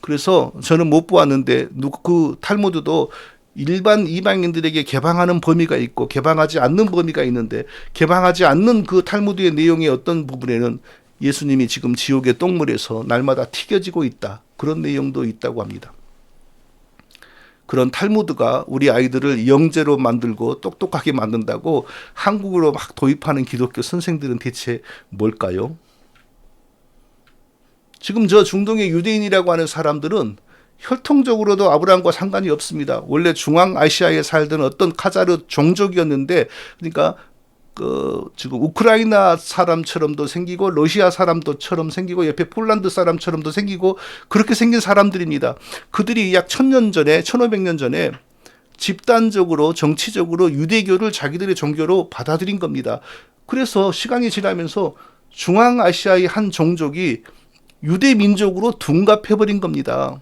[SPEAKER 1] 그래서 저는 못 보았는데 그 탈무드도 일반 이방인들에게 개방하는 범위가 있고 개방하지 않는 범위가 있는데 개방하지 않는 그 탈무드의 내용의 어떤 부분에는 예수님이 지금 지옥의 똥물에서 날마다 튀겨지고 있다. 그런 내용도 있다고 합니다. 그런 탈무드가 우리 아이들을 영재로 만들고 똑똑하게 만든다고 한국으로 막 도입하는 기독교 선생들은 대체 뭘까요? 지금 저 중동의 유대인이라고 하는 사람들은 혈통적으로도 아브라함과 상관이 없습니다. 원래 중앙아시아에 살던 어떤 카자르 종족이었는데, 그러니까 지금 우크라이나 사람처럼도 생기고 러시아 사람도처럼 생기고 옆에 폴란드 사람처럼도 생기고 그렇게 생긴 사람들입니다. 그들이 약 1000년 전에 1500년 전에 집단적으로 정치적으로 유대교를 자기들의 종교로 받아들인 겁니다. 그래서 시간이 지나면서 중앙아시아의 한 종족이 유대 민족으로 둔갑해버린 겁니다.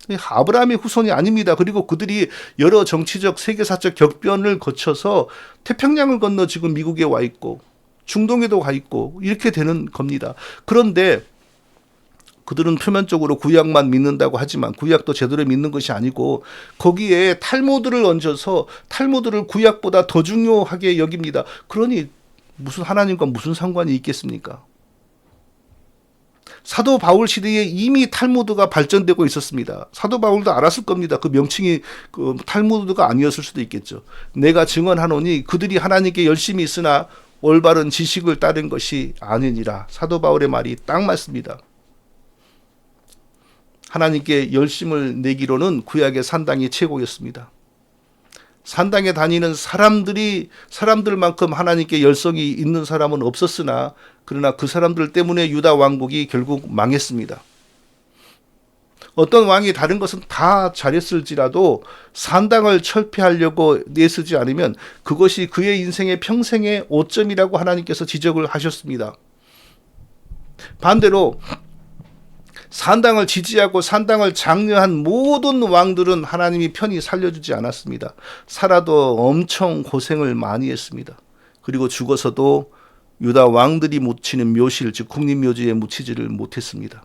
[SPEAKER 1] 아브라함의 후손이 아닙니다. 그리고 그들이 여러 정치적 세계사적 격변을 거쳐서 태평양을 건너 지금 미국에 와 있고 중동에도 가 있고 이렇게 되는 겁니다. 그런데 그들은 표면적으로 구약만 믿는다고 하지만 구약도 제대로 믿는 것이 아니고 거기에 탈무드를 얹어서 탈무드를 구약보다 더 중요하게 여깁니다. 그러니 무슨 하나님과 무슨 상관이 있겠습니까? 사도 바울 시대에 이미 탈무드가 발전되고 있었습니다. 사도 바울도 알았을 겁니다. 그 명칭이 그 탈무드가 아니었을 수도 있겠죠. 내가 증언하노니 그들이 하나님께 열심히 있으나 올바른 지식을 따른 것이 아니니라. 사도 바울의 말이 딱 맞습니다. 하나님께 열심을 내기로는 구약의 산당이 최고였습니다. 산당에 다니는 사람들만큼 하나님께 열성이 있는 사람은 없었으나 그러나 그 사람들 때문에 유다 왕국이 결국 망했습니다. 어떤 왕이 다른 것은 다 잘했을지라도 산당을 철폐하려고 내쓰지 않으면 그것이 그의 인생의 평생의 오점이라고 하나님께서 지적을 하셨습니다. 반대로 산당을 지지하고 산당을 장려한 모든 왕들은 하나님이 편히 살려주지 않았습니다. 살아도 엄청 고생을 많이 했습니다. 그리고 죽어서도 유다 왕들이 묻히는 묘실, 즉 국립묘지에 묻히지를 못했습니다.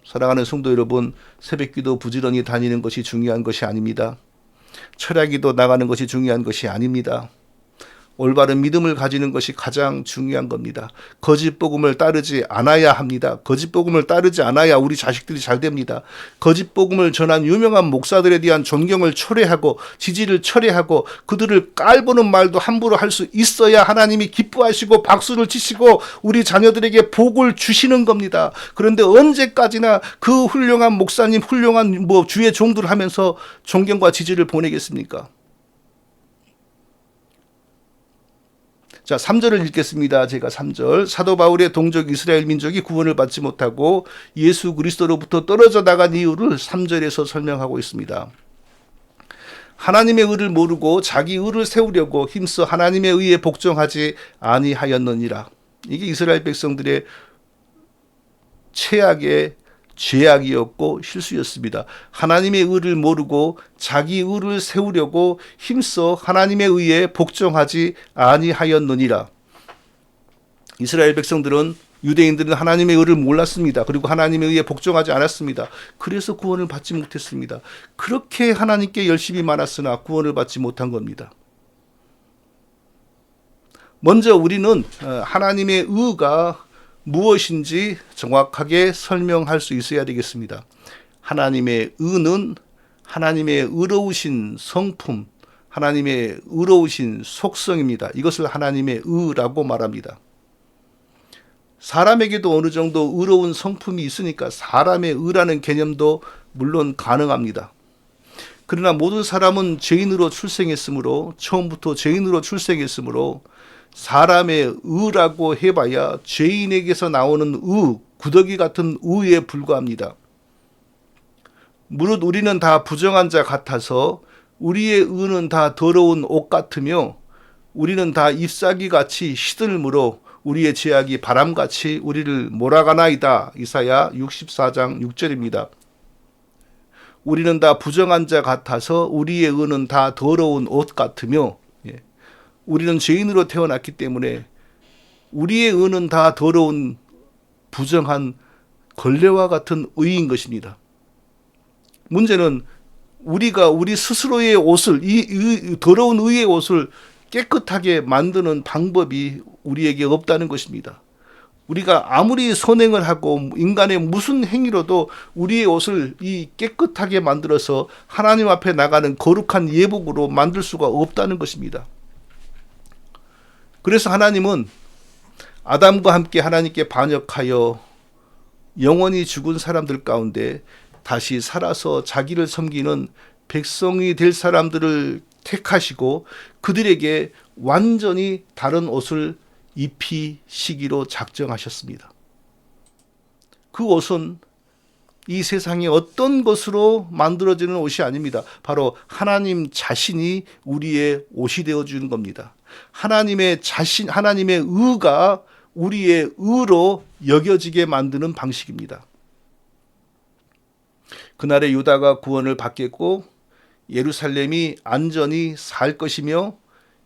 [SPEAKER 1] 사랑하는 성도 여러분, 새벽기도 부지런히 다니는 것이 중요한 것이 아닙니다. 철야기도 나가는 것이 중요한 것이 아닙니다. 올바른 믿음을 가지는 것이 가장 중요한 겁니다. 거짓 복음을 따르지 않아야 합니다. 거짓 복음을 따르지 않아야 우리 자식들이 잘 됩니다. 거짓 복음을 전한 유명한 목사들에 대한 존경을 철회하고 지지를 철회하고 그들을 깔보는 말도 함부로 할 수 있어야 하나님이 기뻐하시고 박수를 치시고 우리 자녀들에게 복을 주시는 겁니다. 그런데 언제까지나 그 훌륭한 목사님, 훌륭한 주의 종들 하면서 존경과 지지를 보내겠습니까? 자, 3절을 읽겠습니다. 제가 3절. 사도 바울의 동족 이스라엘 민족이 구원을 받지 못하고 예수 그리스도로부터 떨어져 나간 이유를 3절에서 설명하고 있습니다. 하나님의 의를 모르고 자기 의를 세우려고 힘써 하나님의 의에 복종하지 아니하였느니라. 이게 이스라엘 백성들의 최악의 죄악이었고 실수였습니다. 하나님의 의를 모르고 자기 의를 세우려고 힘써 하나님의 의에 복종하지 아니하였느니라. 이스라엘 백성들은, 유대인들은 하나님의 의를 몰랐습니다. 그리고 하나님의 의에 복종하지 않았습니다. 그래서 구원을 받지 못했습니다. 그렇게 하나님께 열심히 많았으나 구원을 받지 못한 겁니다. 먼저 우리는 하나님의 의가 무엇인지 정확하게 설명할 수 있어야 되겠습니다. 하나님의 의는 하나님의 의로우신 성품, 하나님의 의로우신 속성입니다. 이것을 하나님의 의라고 말합니다. 사람에게도 어느 정도 의로운 성품이 있으니까 사람의 의라는 개념도 물론 가능합니다. 그러나 모든 사람은 죄인으로 출생했으므로, 처음부터 죄인으로 출생했으므로 사람의 의라고 해봐야 죄인에게서 나오는 의, 구더기 같은 의에 불과합니다. 무릇 우리는 다 부정한 자 같아서 우리의 의는 다 더러운 옷 같으며 우리는 다 잎사귀 같이 시들므로 우리의 죄악이 바람같이 우리를 몰아가나이다. 이사야 64장 6절입니다. 우리는 다 부정한 자 같아서 우리의 의는 다 더러운 옷 같으며, 우리는 죄인으로 태어났기 때문에 우리의 의는 다 더러운 부정한 걸레와 같은 의인 것입니다. 문제는 우리가 우리 스스로의 옷을, 이 더러운 의의 옷을 깨끗하게 만드는 방법이 우리에게 없다는 것입니다. 우리가 아무리 선행을 하고 인간의 무슨 행위로도 우리의 옷을 이 깨끗하게 만들어서 하나님 앞에 나가는 거룩한 예복으로 만들 수가 없다는 것입니다. 그래서 하나님은 아담과 함께 하나님께 반역하여 영원히 죽은 사람들 가운데 다시 살아서 자기를 섬기는 백성이 될 사람들을 택하시고 그들에게 완전히 다른 옷을 입히시기로 작정하셨습니다. 그 옷은 이 세상의 어떤 것으로 만들어지는 옷이 아닙니다. 바로 하나님 자신이 우리의 옷이 되어주는 겁니다. 하나님의 의가 우리의 의로 여겨지게 만드는 방식입니다. 그날에 유다가 구원을 받겠고 예루살렘이 안전히 살 것이며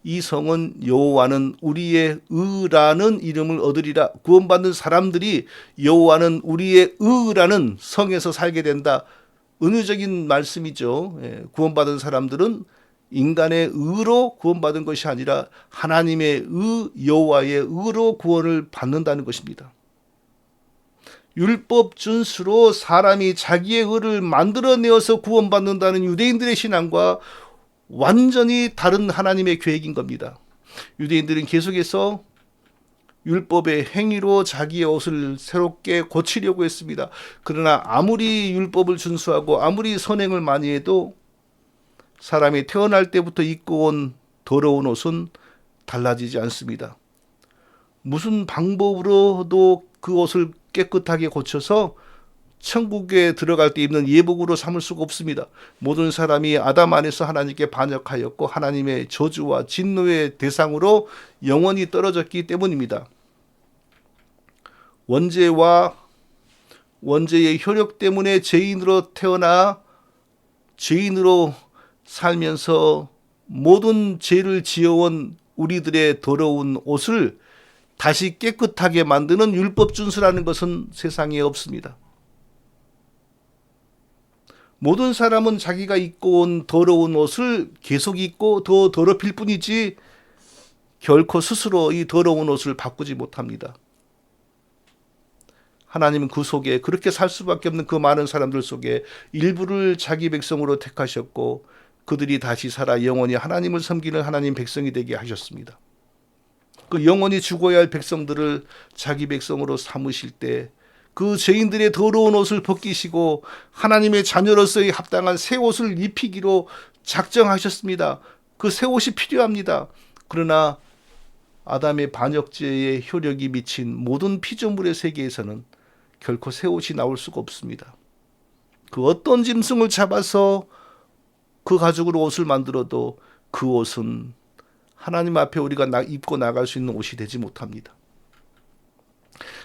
[SPEAKER 1] 이 성은 여호와는 우리의 의라는 이름을 얻으리라. 구원받는 사람들이 여호와는 우리의 의라는 성에서 살게 된다. 은유적인 말씀이죠. 구원받은 사람들은 인간의 의로 구원받은 것이 아니라 하나님의 의, 여호와의 의로 구원을 받는다는 것입니다. 율법 준수로 사람이 자기의 의를 만들어내어서 구원받는다는 유대인들의 신앙과 완전히 다른 하나님의 계획인 겁니다. 유대인들은 계속해서 율법의 행위로 자기의 옷을 새롭게 고치려고 했습니다. 그러나 아무리 율법을 준수하고 아무리 선행을 많이 해도 사람이 태어날 때부터 입고 온 더러운 옷은 달라지지 않습니다. 무슨 방법으로도 그 옷을 깨끗하게 고쳐서 천국에 들어갈 때 입는 예복으로 삼을 수가 없습니다. 모든 사람이 아담 안에서 하나님께 반역하였고 하나님의 저주와 진노의 대상으로 영원히 떨어졌기 때문입니다. 원죄와 원죄의 효력 때문에 죄인으로 태어나 죄인으로 살면서 모든 죄를 지어온 우리들의 더러운 옷을 다시 깨끗하게 만드는 율법 준수라는 것은 세상에 없습니다. 모든 사람은 자기가 입고 온 더러운 옷을 계속 입고 더 더럽힐 뿐이지 결코 스스로 이 더러운 옷을 바꾸지 못합니다. 하나님은 그 속에 그렇게 살 수밖에 없는 그 많은 사람들 속에 일부를 자기 백성으로 택하셨고 그들이 다시 살아 영원히 하나님을 섬기는 하나님 백성이 되게 하셨습니다. 그 영원히 죽어야 할 백성들을 자기 백성으로 삼으실 때 그 죄인들의 더러운 옷을 벗기시고 하나님의 자녀로서의 합당한 새 옷을 입히기로 작정하셨습니다. 그 새 옷이 필요합니다. 그러나 아담의 반역죄의 효력이 미친 모든 피조물의 세계에서는 결코 새 옷이 나올 수가 없습니다. 그 어떤 짐승을 잡아서 그 가죽으로 옷을 만들어도 그 옷은 하나님 앞에 우리가 입고 나갈 수 있는 옷이 되지 못합니다.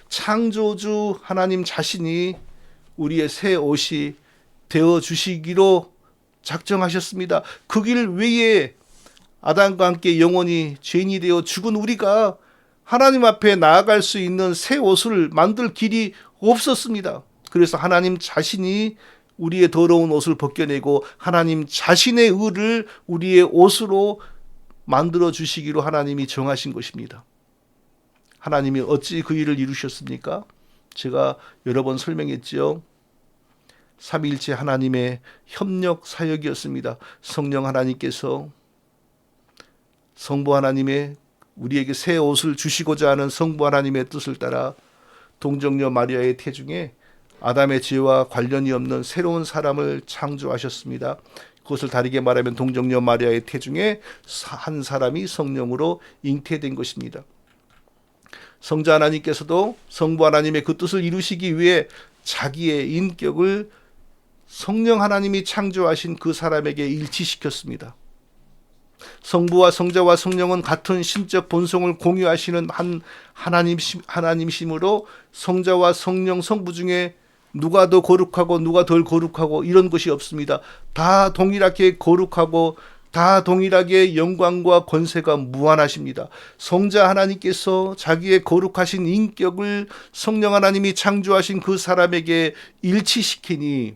[SPEAKER 1] 창조주 하나님 자신이 우리의 새 옷이 되어 주시기로 작정하셨습니다. 그 길 외에 아담과 함께 영원히 죄인이 되어 죽은 우리가 하나님 앞에 나아갈 수 있는 새 옷을 만들 길이 없었습니다. 그래서 하나님 자신이 우리의 더러운 옷을 벗겨내고 하나님 자신의 의를 우리의 옷으로 만들어 주시기로 하나님이 정하신 것입니다. 하나님이 어찌 그 일을 이루셨습니까? 제가 여러 번 설명했지요. 삼위일체 하나님의 협력 사역이었습니다. 성령 하나님께서 성부 하나님의 우리에게 새 옷을 주시고자 하는 성부 하나님의 뜻을 따라 동정녀 마리아의 태중에 아담의 죄와 관련이 없는 새로운 사람을 창조하셨습니다. 그것을 다르게 말하면 동정녀 마리아의 태중에 한 사람이 성령으로 잉태된 것입니다. 성자 하나님께서도 성부 하나님의 그 뜻을 이루시기 위해 자기의 인격을 성령 하나님이 창조하신 그 사람에게 일치시켰습니다. 성부와 성자와 성령은 같은 신적 본성을 공유하시는 한 하나님이시므로 성자와 성령 성부 중에 누가 더 거룩하고 누가 덜 거룩하고 이런 것이 없습니다. 다 동일하게 거룩하고 다 동일하게 영광과 권세가 무한하십니다. 성자 하나님께서 자기의 거룩하신 인격을 성령 하나님이 창조하신 그 사람에게 일치시키니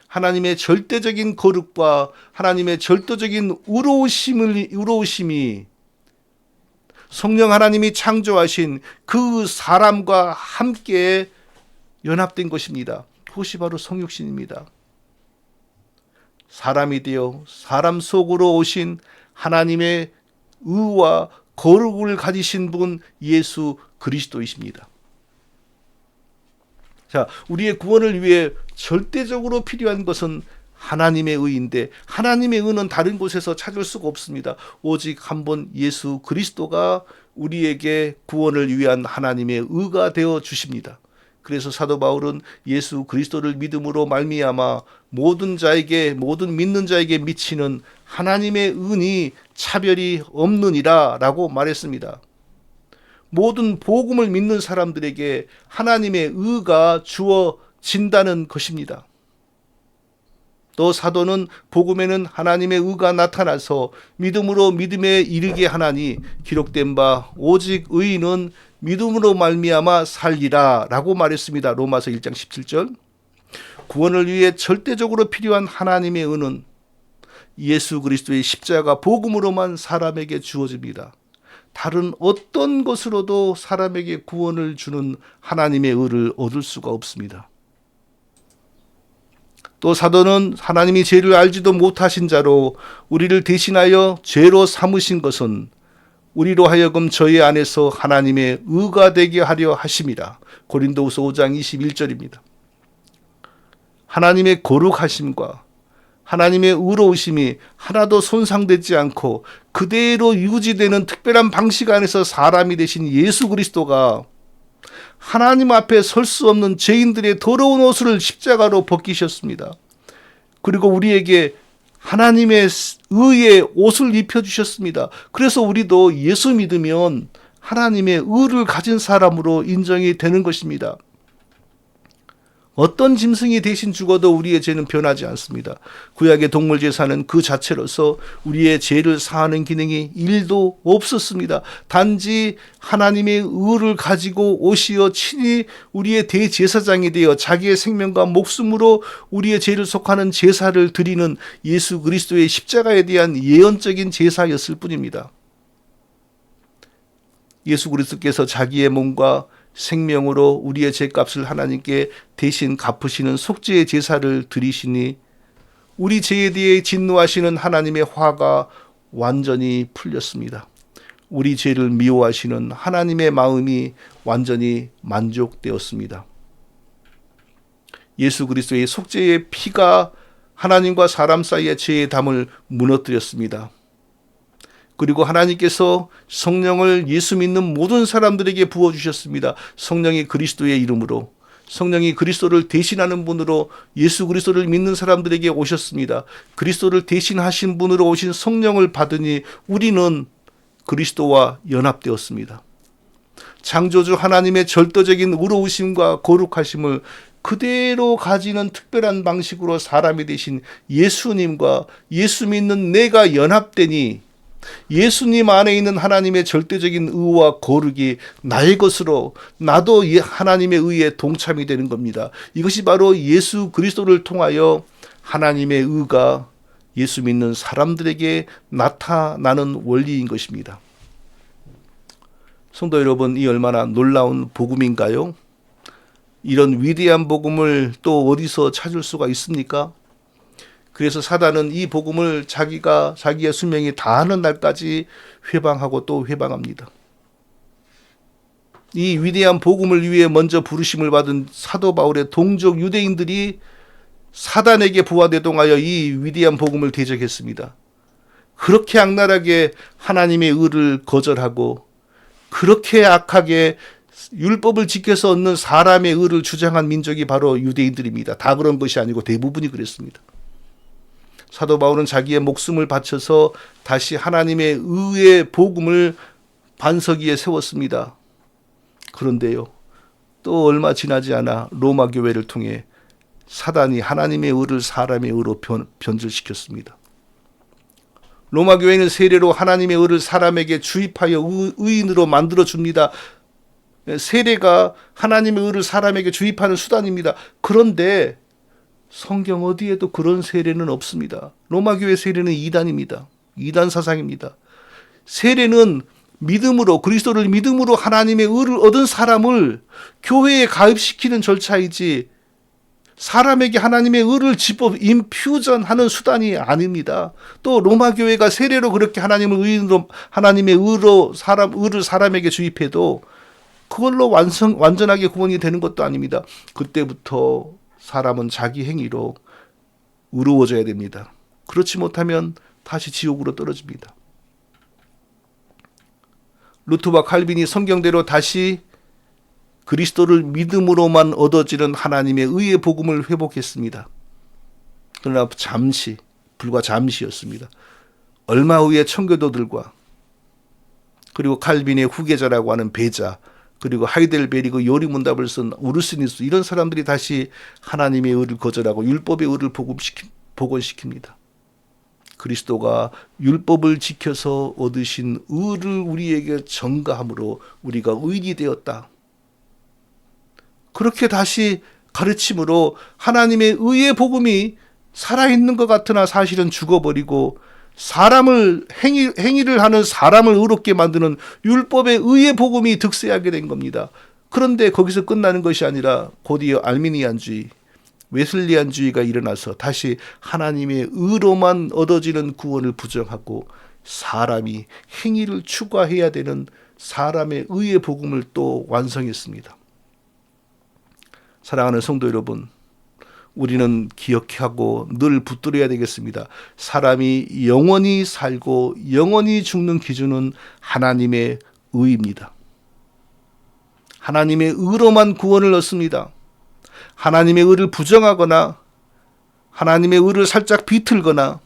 [SPEAKER 1] 하나님의 절대적인 거룩과 하나님의 절대적인 의로우심이 성령 하나님이 창조하신 그 사람과 함께 연합된 것입니다. 그것이 바로 성육신입니다. 사람이 되어 사람 속으로 오신 하나님의 의와 거룩을 가지신 분 예수 그리스도이십니다. 자, 우리의 구원을 위해 절대적으로 필요한 것은 하나님의 의인데 하나님의 의는 다른 곳에서 찾을 수가 없습니다. 오직 한 번 예수 그리스도가 우리에게 구원을 위한 하나님의 의가 되어 주십니다. 그래서 사도 바울은 예수 그리스도를 믿음으로 말미암아 모든 믿는 자에게 미치는 하나님의 은이 차별이 없느니라 라고 말했습니다. 모든 복음을 믿는 사람들에게 하나님의 의가 주어진다는 것입니다. 또 사도는 복음에는 하나님의 의가 나타나서 믿음으로 믿음에 이르게 하나니 기록된 바 오직 의인은 믿음으로 말미암아 살리라 라고 말했습니다. 로마서 1장 17절. 구원을 위해 절대적으로 필요한 하나님의 의는 예수 그리스도의 십자가 복음으로만 사람에게 주어집니다. 다른 어떤 것으로도 사람에게 구원을 주는 하나님의 의를 얻을 수가 없습니다. 또 사도는 하나님이 죄를 알지도 못하신 자로 우리를 대신하여 죄로 삼으신 것은 우리로 하여금 저희 안에서 하나님의 의가 되게 하려 하심이라. 고린도후서 5장 21절입니다. 하나님의 거룩하심과 하나님의 의로우심이 하나도 손상되지 않고 그대로 유지되는 특별한 방식 안에서 사람이 되신 예수 그리스도가 하나님 앞에 설 수 없는 죄인들의 더러운 옷을 십자가로 벗기셨습니다. 그리고 우리에게 하나님의 의의 옷을 입혀주셨습니다. 그래서 우리도 예수 믿으면 하나님의 의를 가진 사람으로 인정이 되는 것입니다. 어떤 짐승이 대신 죽어도 우리의 죄는 변하지 않습니다. 구약의 동물 제사는 그 자체로서 우리의 죄를 사하는 기능이 1도 없었습니다. 단지 하나님의 의를 가지고 오시어 친히 우리의 대제사장이 되어 자기의 생명과 목숨으로 우리의 죄를 속하는 제사를 드리는 예수 그리스도의 십자가에 대한 예언적인 제사였을 뿐입니다. 예수 그리스도께서 자기의 몸과 생명으로 우리의 죄값을 하나님께 대신 갚으시는 속죄의 제사를 드리시니 우리 죄에 대해 진노하시는 하나님의 화가 완전히 풀렸습니다. 우리 죄를 미워하시는 하나님의 마음이 완전히 만족되었습니다. 예수 그리스도의 속죄의 피가 하나님과 사람 사이의 죄의 담을 무너뜨렸습니다. 그리고 하나님께서 성령을 예수 믿는 모든 사람들에게 부어주셨습니다. 성령이 그리스도의 이름으로, 성령이 그리스도를 대신하는 분으로 예수 그리스도를 믿는 사람들에게 오셨습니다. 그리스도를 대신하신 분으로 오신 성령을 받으니 우리는 그리스도와 연합되었습니다. 창조주 하나님의 절도적인 의로우심과 거룩하심을 그대로 가지는 특별한 방식으로 사람이 되신 예수님과 예수 믿는 내가 연합되니 예수님 안에 있는 하나님의 절대적인 의와 거룩이 나의 것으로 나도 하나님의 의에 동참이 되는 겁니다. 이것이 바로 예수 그리스도를 통하여 하나님의 의가 예수 믿는 사람들에게 나타나는 원리인 것입니다. 성도 여러분, 이 얼마나 놀라운 복음인가요? 이런 위대한 복음을 또 어디서 찾을 수가 있습니까? 그래서 사단은 이 복음을 자기의 수명이 다하는 날까지 회방하고 또 회방합니다. 이 위대한 복음을 위해 먼저 부르심을 받은 사도 바울의 동족 유대인들이 사단에게 부하대동하여 이 위대한 복음을 대적했습니다. 그렇게 악랄하게 하나님의 의를 거절하고 그렇게 악하게 율법을 지켜서 얻는 사람의 의를 주장한 민족이 바로 유대인들입니다. 다 그런 것이 아니고 대부분이 그랬습니다. 사도 바울은 자기의 목숨을 바쳐서 다시 하나님의 의의 복음을 반석 위에 세웠습니다. 그런데요, 또 얼마 지나지 않아 로마 교회를 통해 사단이 하나님의 의를 사람의 의로 변질시켰습니다. 로마 교회는 세례로 하나님의 의를 사람에게 주입하여 의인으로 만들어줍니다. 세례가 하나님의 의를 사람에게 주입하는 수단입니다. 그런데 성경 어디에도 그런 세례는 없습니다. 로마 교회 세례는 이단입니다. 이단 사상입니다. 세례는 믿음으로, 그리스도를 믿음으로 하나님의 의를 얻은 사람을 교회에 가입시키는 절차이지 사람에게 하나님의 의를 집어 인퓨전하는 수단이 아닙니다. 또 로마 교회가 세례로 그렇게 하나님의 의로 의를 사람에게 주입해도 그걸로 완전하게 구원이 되는 것도 아닙니다. 그때부터 사람은 자기 행위로 의로워져야 됩니다. 그렇지 못하면 다시 지옥으로 떨어집니다. 루트와 칼빈이 성경대로 다시 그리스도를 믿음으로만 얻어지는 하나님의 의의 복음을 회복했습니다. 그러나 불과 잠시였습니다. 얼마 후에 청교도들과 그리고 칼빈의 후계자라고 하는 베자, 그리고 하이델베리그 요리문답을 쓴 우르스니스, 이런 사람들이 다시 하나님의 의를 거절하고 율법의 의를 복원시킵니다. 그리스도가 율법을 지켜서 얻으신 의를 우리에게 전가함으로 우리가 의인이 되었다. 그렇게 다시 가르침으로 하나님의 의의 복음이 살아있는 것 같으나 사실은 죽어버리고 행위를 하는 사람을 의롭게 만드는 율법의 의의 복음이 득세하게 된 겁니다. 그런데 거기서 끝나는 것이 아니라 곧이어 알미니안주의, 웨슬리안주의가 일어나서 다시 하나님의 의로만 얻어지는 구원을 부정하고 사람이 행위를 추구해야 되는 사람의 의의 복음을 또 완성했습니다. 사랑하는 성도 여러분, 우리는 기억하고 늘 붙들어야 되겠습니다. 사람이 영원히 살고 영원히 죽는 기준은 하나님의 의입니다. 하나님의 의로만 구원을 얻습니다. 하나님의 의를 부정하거나 하나님의 의를 살짝 비틀거나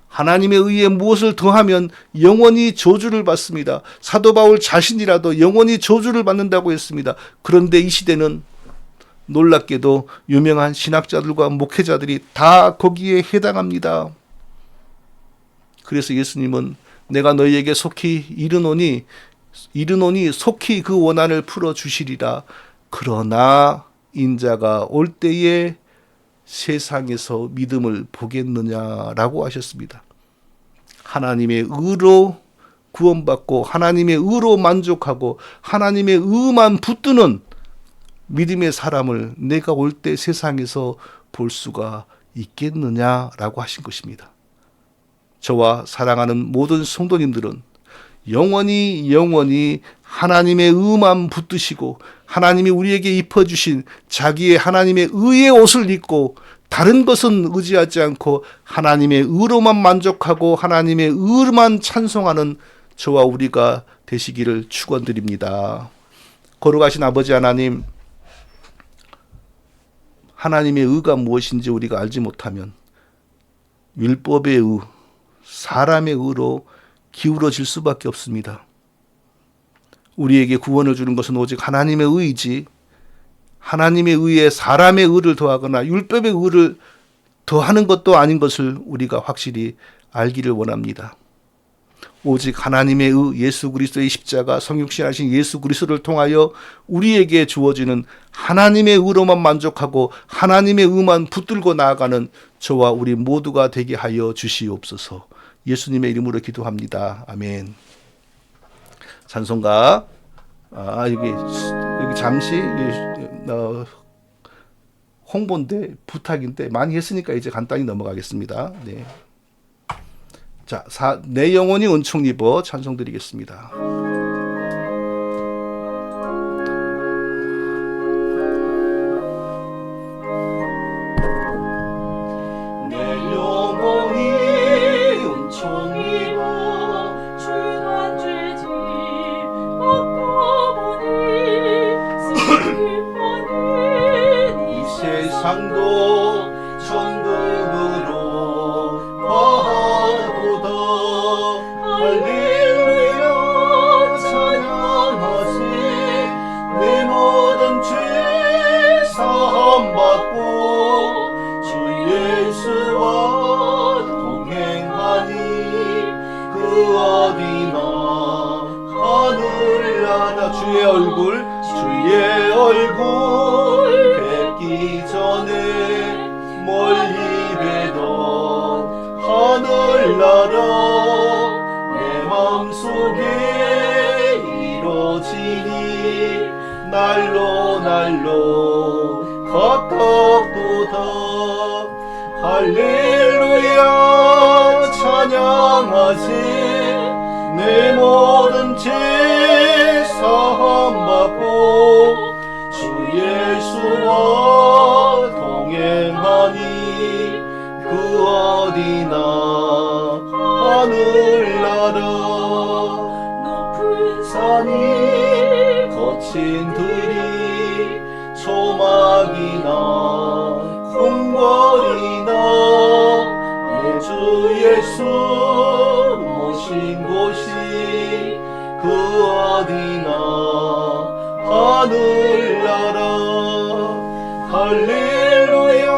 [SPEAKER 1] 하나님의 의에 무엇을 더하면 영원히 저주를 받습니다. 사도 바울 자신이라도 영원히 저주를 받는다고 했습니다. 그런데 이 시대는 놀랍게도 유명한 신학자들과 목회자들이 다 거기에 해당합니다. 그래서 예수님은 내가 너희에게 속히 이르노니 속히 그 원한을 풀어주시리라. 그러나 인자가 올 때에 세상에서 믿음을 보겠느냐라고 하셨습니다. 하나님의 의로 구원받고 하나님의 의로 만족하고 하나님의 의만 붙드는 믿음의 사람을 내가 올 때 세상에서 볼 수가 있겠느냐라고 하신 것입니다. 저와 사랑하는 모든 성도님들은 영원히 하나님의 의만 붙드시고 하나님이 우리에게 입혀주신 자기의 하나님의 의의 옷을 입고 다른 것은 의지하지 않고 하나님의 의로만 만족하고 하나님의 의만 찬송하는 저와 우리가 되시기를 축원드립니다. 거룩하신 아버지 하나님, 하나님의 의가 무엇인지 우리가 알지 못하면 율법의 의, 사람의 의로 기울어질 수밖에 없습니다. 우리에게 구원을 주는 것은 오직 하나님의 의이지 하나님의 의에 사람의 의를 더하거나 율법의 의를 더하는 것도 아닌 것을 우리가 확실히 알기를 원합니다. 오직 하나님의 의 예수 그리스도의 십자가 성육신하신 예수 그리스도를 통하여 우리에게 주어지는 하나님의 의로만 만족하고 하나님의 의만 붙들고 나아가는 저와 우리 모두가 되게 하여 주시옵소서. 예수님의 이름으로 기도합니다. 아멘. 찬송가 여기 잠시 홍보인데 부탁인데 많이 했으니까 이제 간단히 넘어가겠습니다. 네. 자, 내 영혼이 은총 입어 찬송 드리겠습니다.
[SPEAKER 2] 세상도 천국으로 가도다. 할렐루야 찬양하세. 내 모든 죄 사함받고 주 예수와 동행하니 그 어디나 하늘나라 주의 얼굴 전에 멀리 뵈던 하늘나라 내 맘속에 이루어지니 날로 가깝도다. 할렐루야 찬양하세. 내 모든 죄 사함받고 주 예수와 동행하니 그 어디나 하늘나라 높은 산이 거친 들이 초막이나 궁궐이나 내 주 예수 모신 곳이 그 어디나 하늘나라. 할렐루야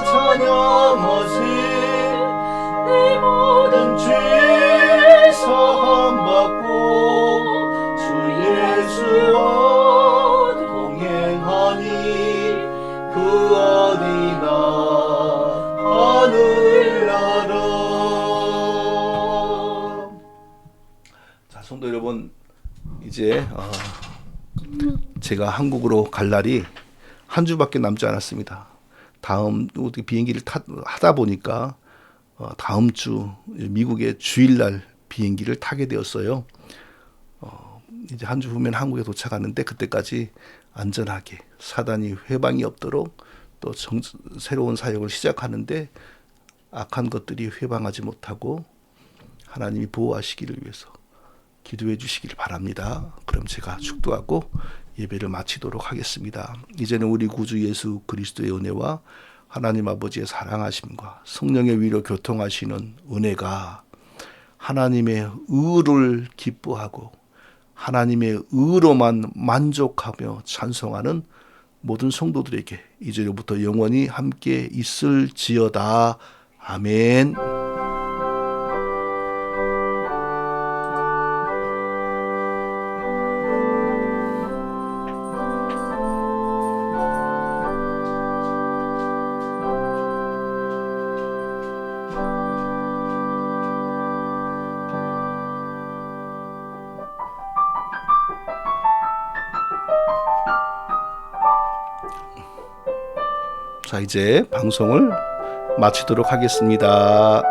[SPEAKER 2] 찬양하세. 내 모든 죄 사함받고 주 예수와 동행하니 그 어디나 하늘나라.
[SPEAKER 1] 자, 성도 여러분, 이제 제가 한국으로 갈 날이 한 주밖에 남지 않았습니다. 다음 비행기를 하다 보니까 다음 주 미국의 주일날 비행기를 타게 되었어요. 이제 한 주 후면 한국에 도착하는데 그때까지 안전하게 사단이 회방이 없도록 또 새로운 사역을 시작하는데 악한 것들이 회방하지 못하고 하나님이 보호하시기를 위해서 기도해 주시길 바랍니다. 그럼 제가 축도하고 예배를 마치도록 하겠습니다. 이제는 우리 구주 예수 그리스도의 은혜와 하나님 아버지의 사랑하심과 성령의 위로 교통하시는 은혜가 하나님의 의를 기뻐하고 하나님의 의로만 만족하며 찬송하는 모든 성도들에게 이제로부터 영원히 함께 있을지어다. 아멘. 자, 이제 방송을 마치도록 하겠습니다.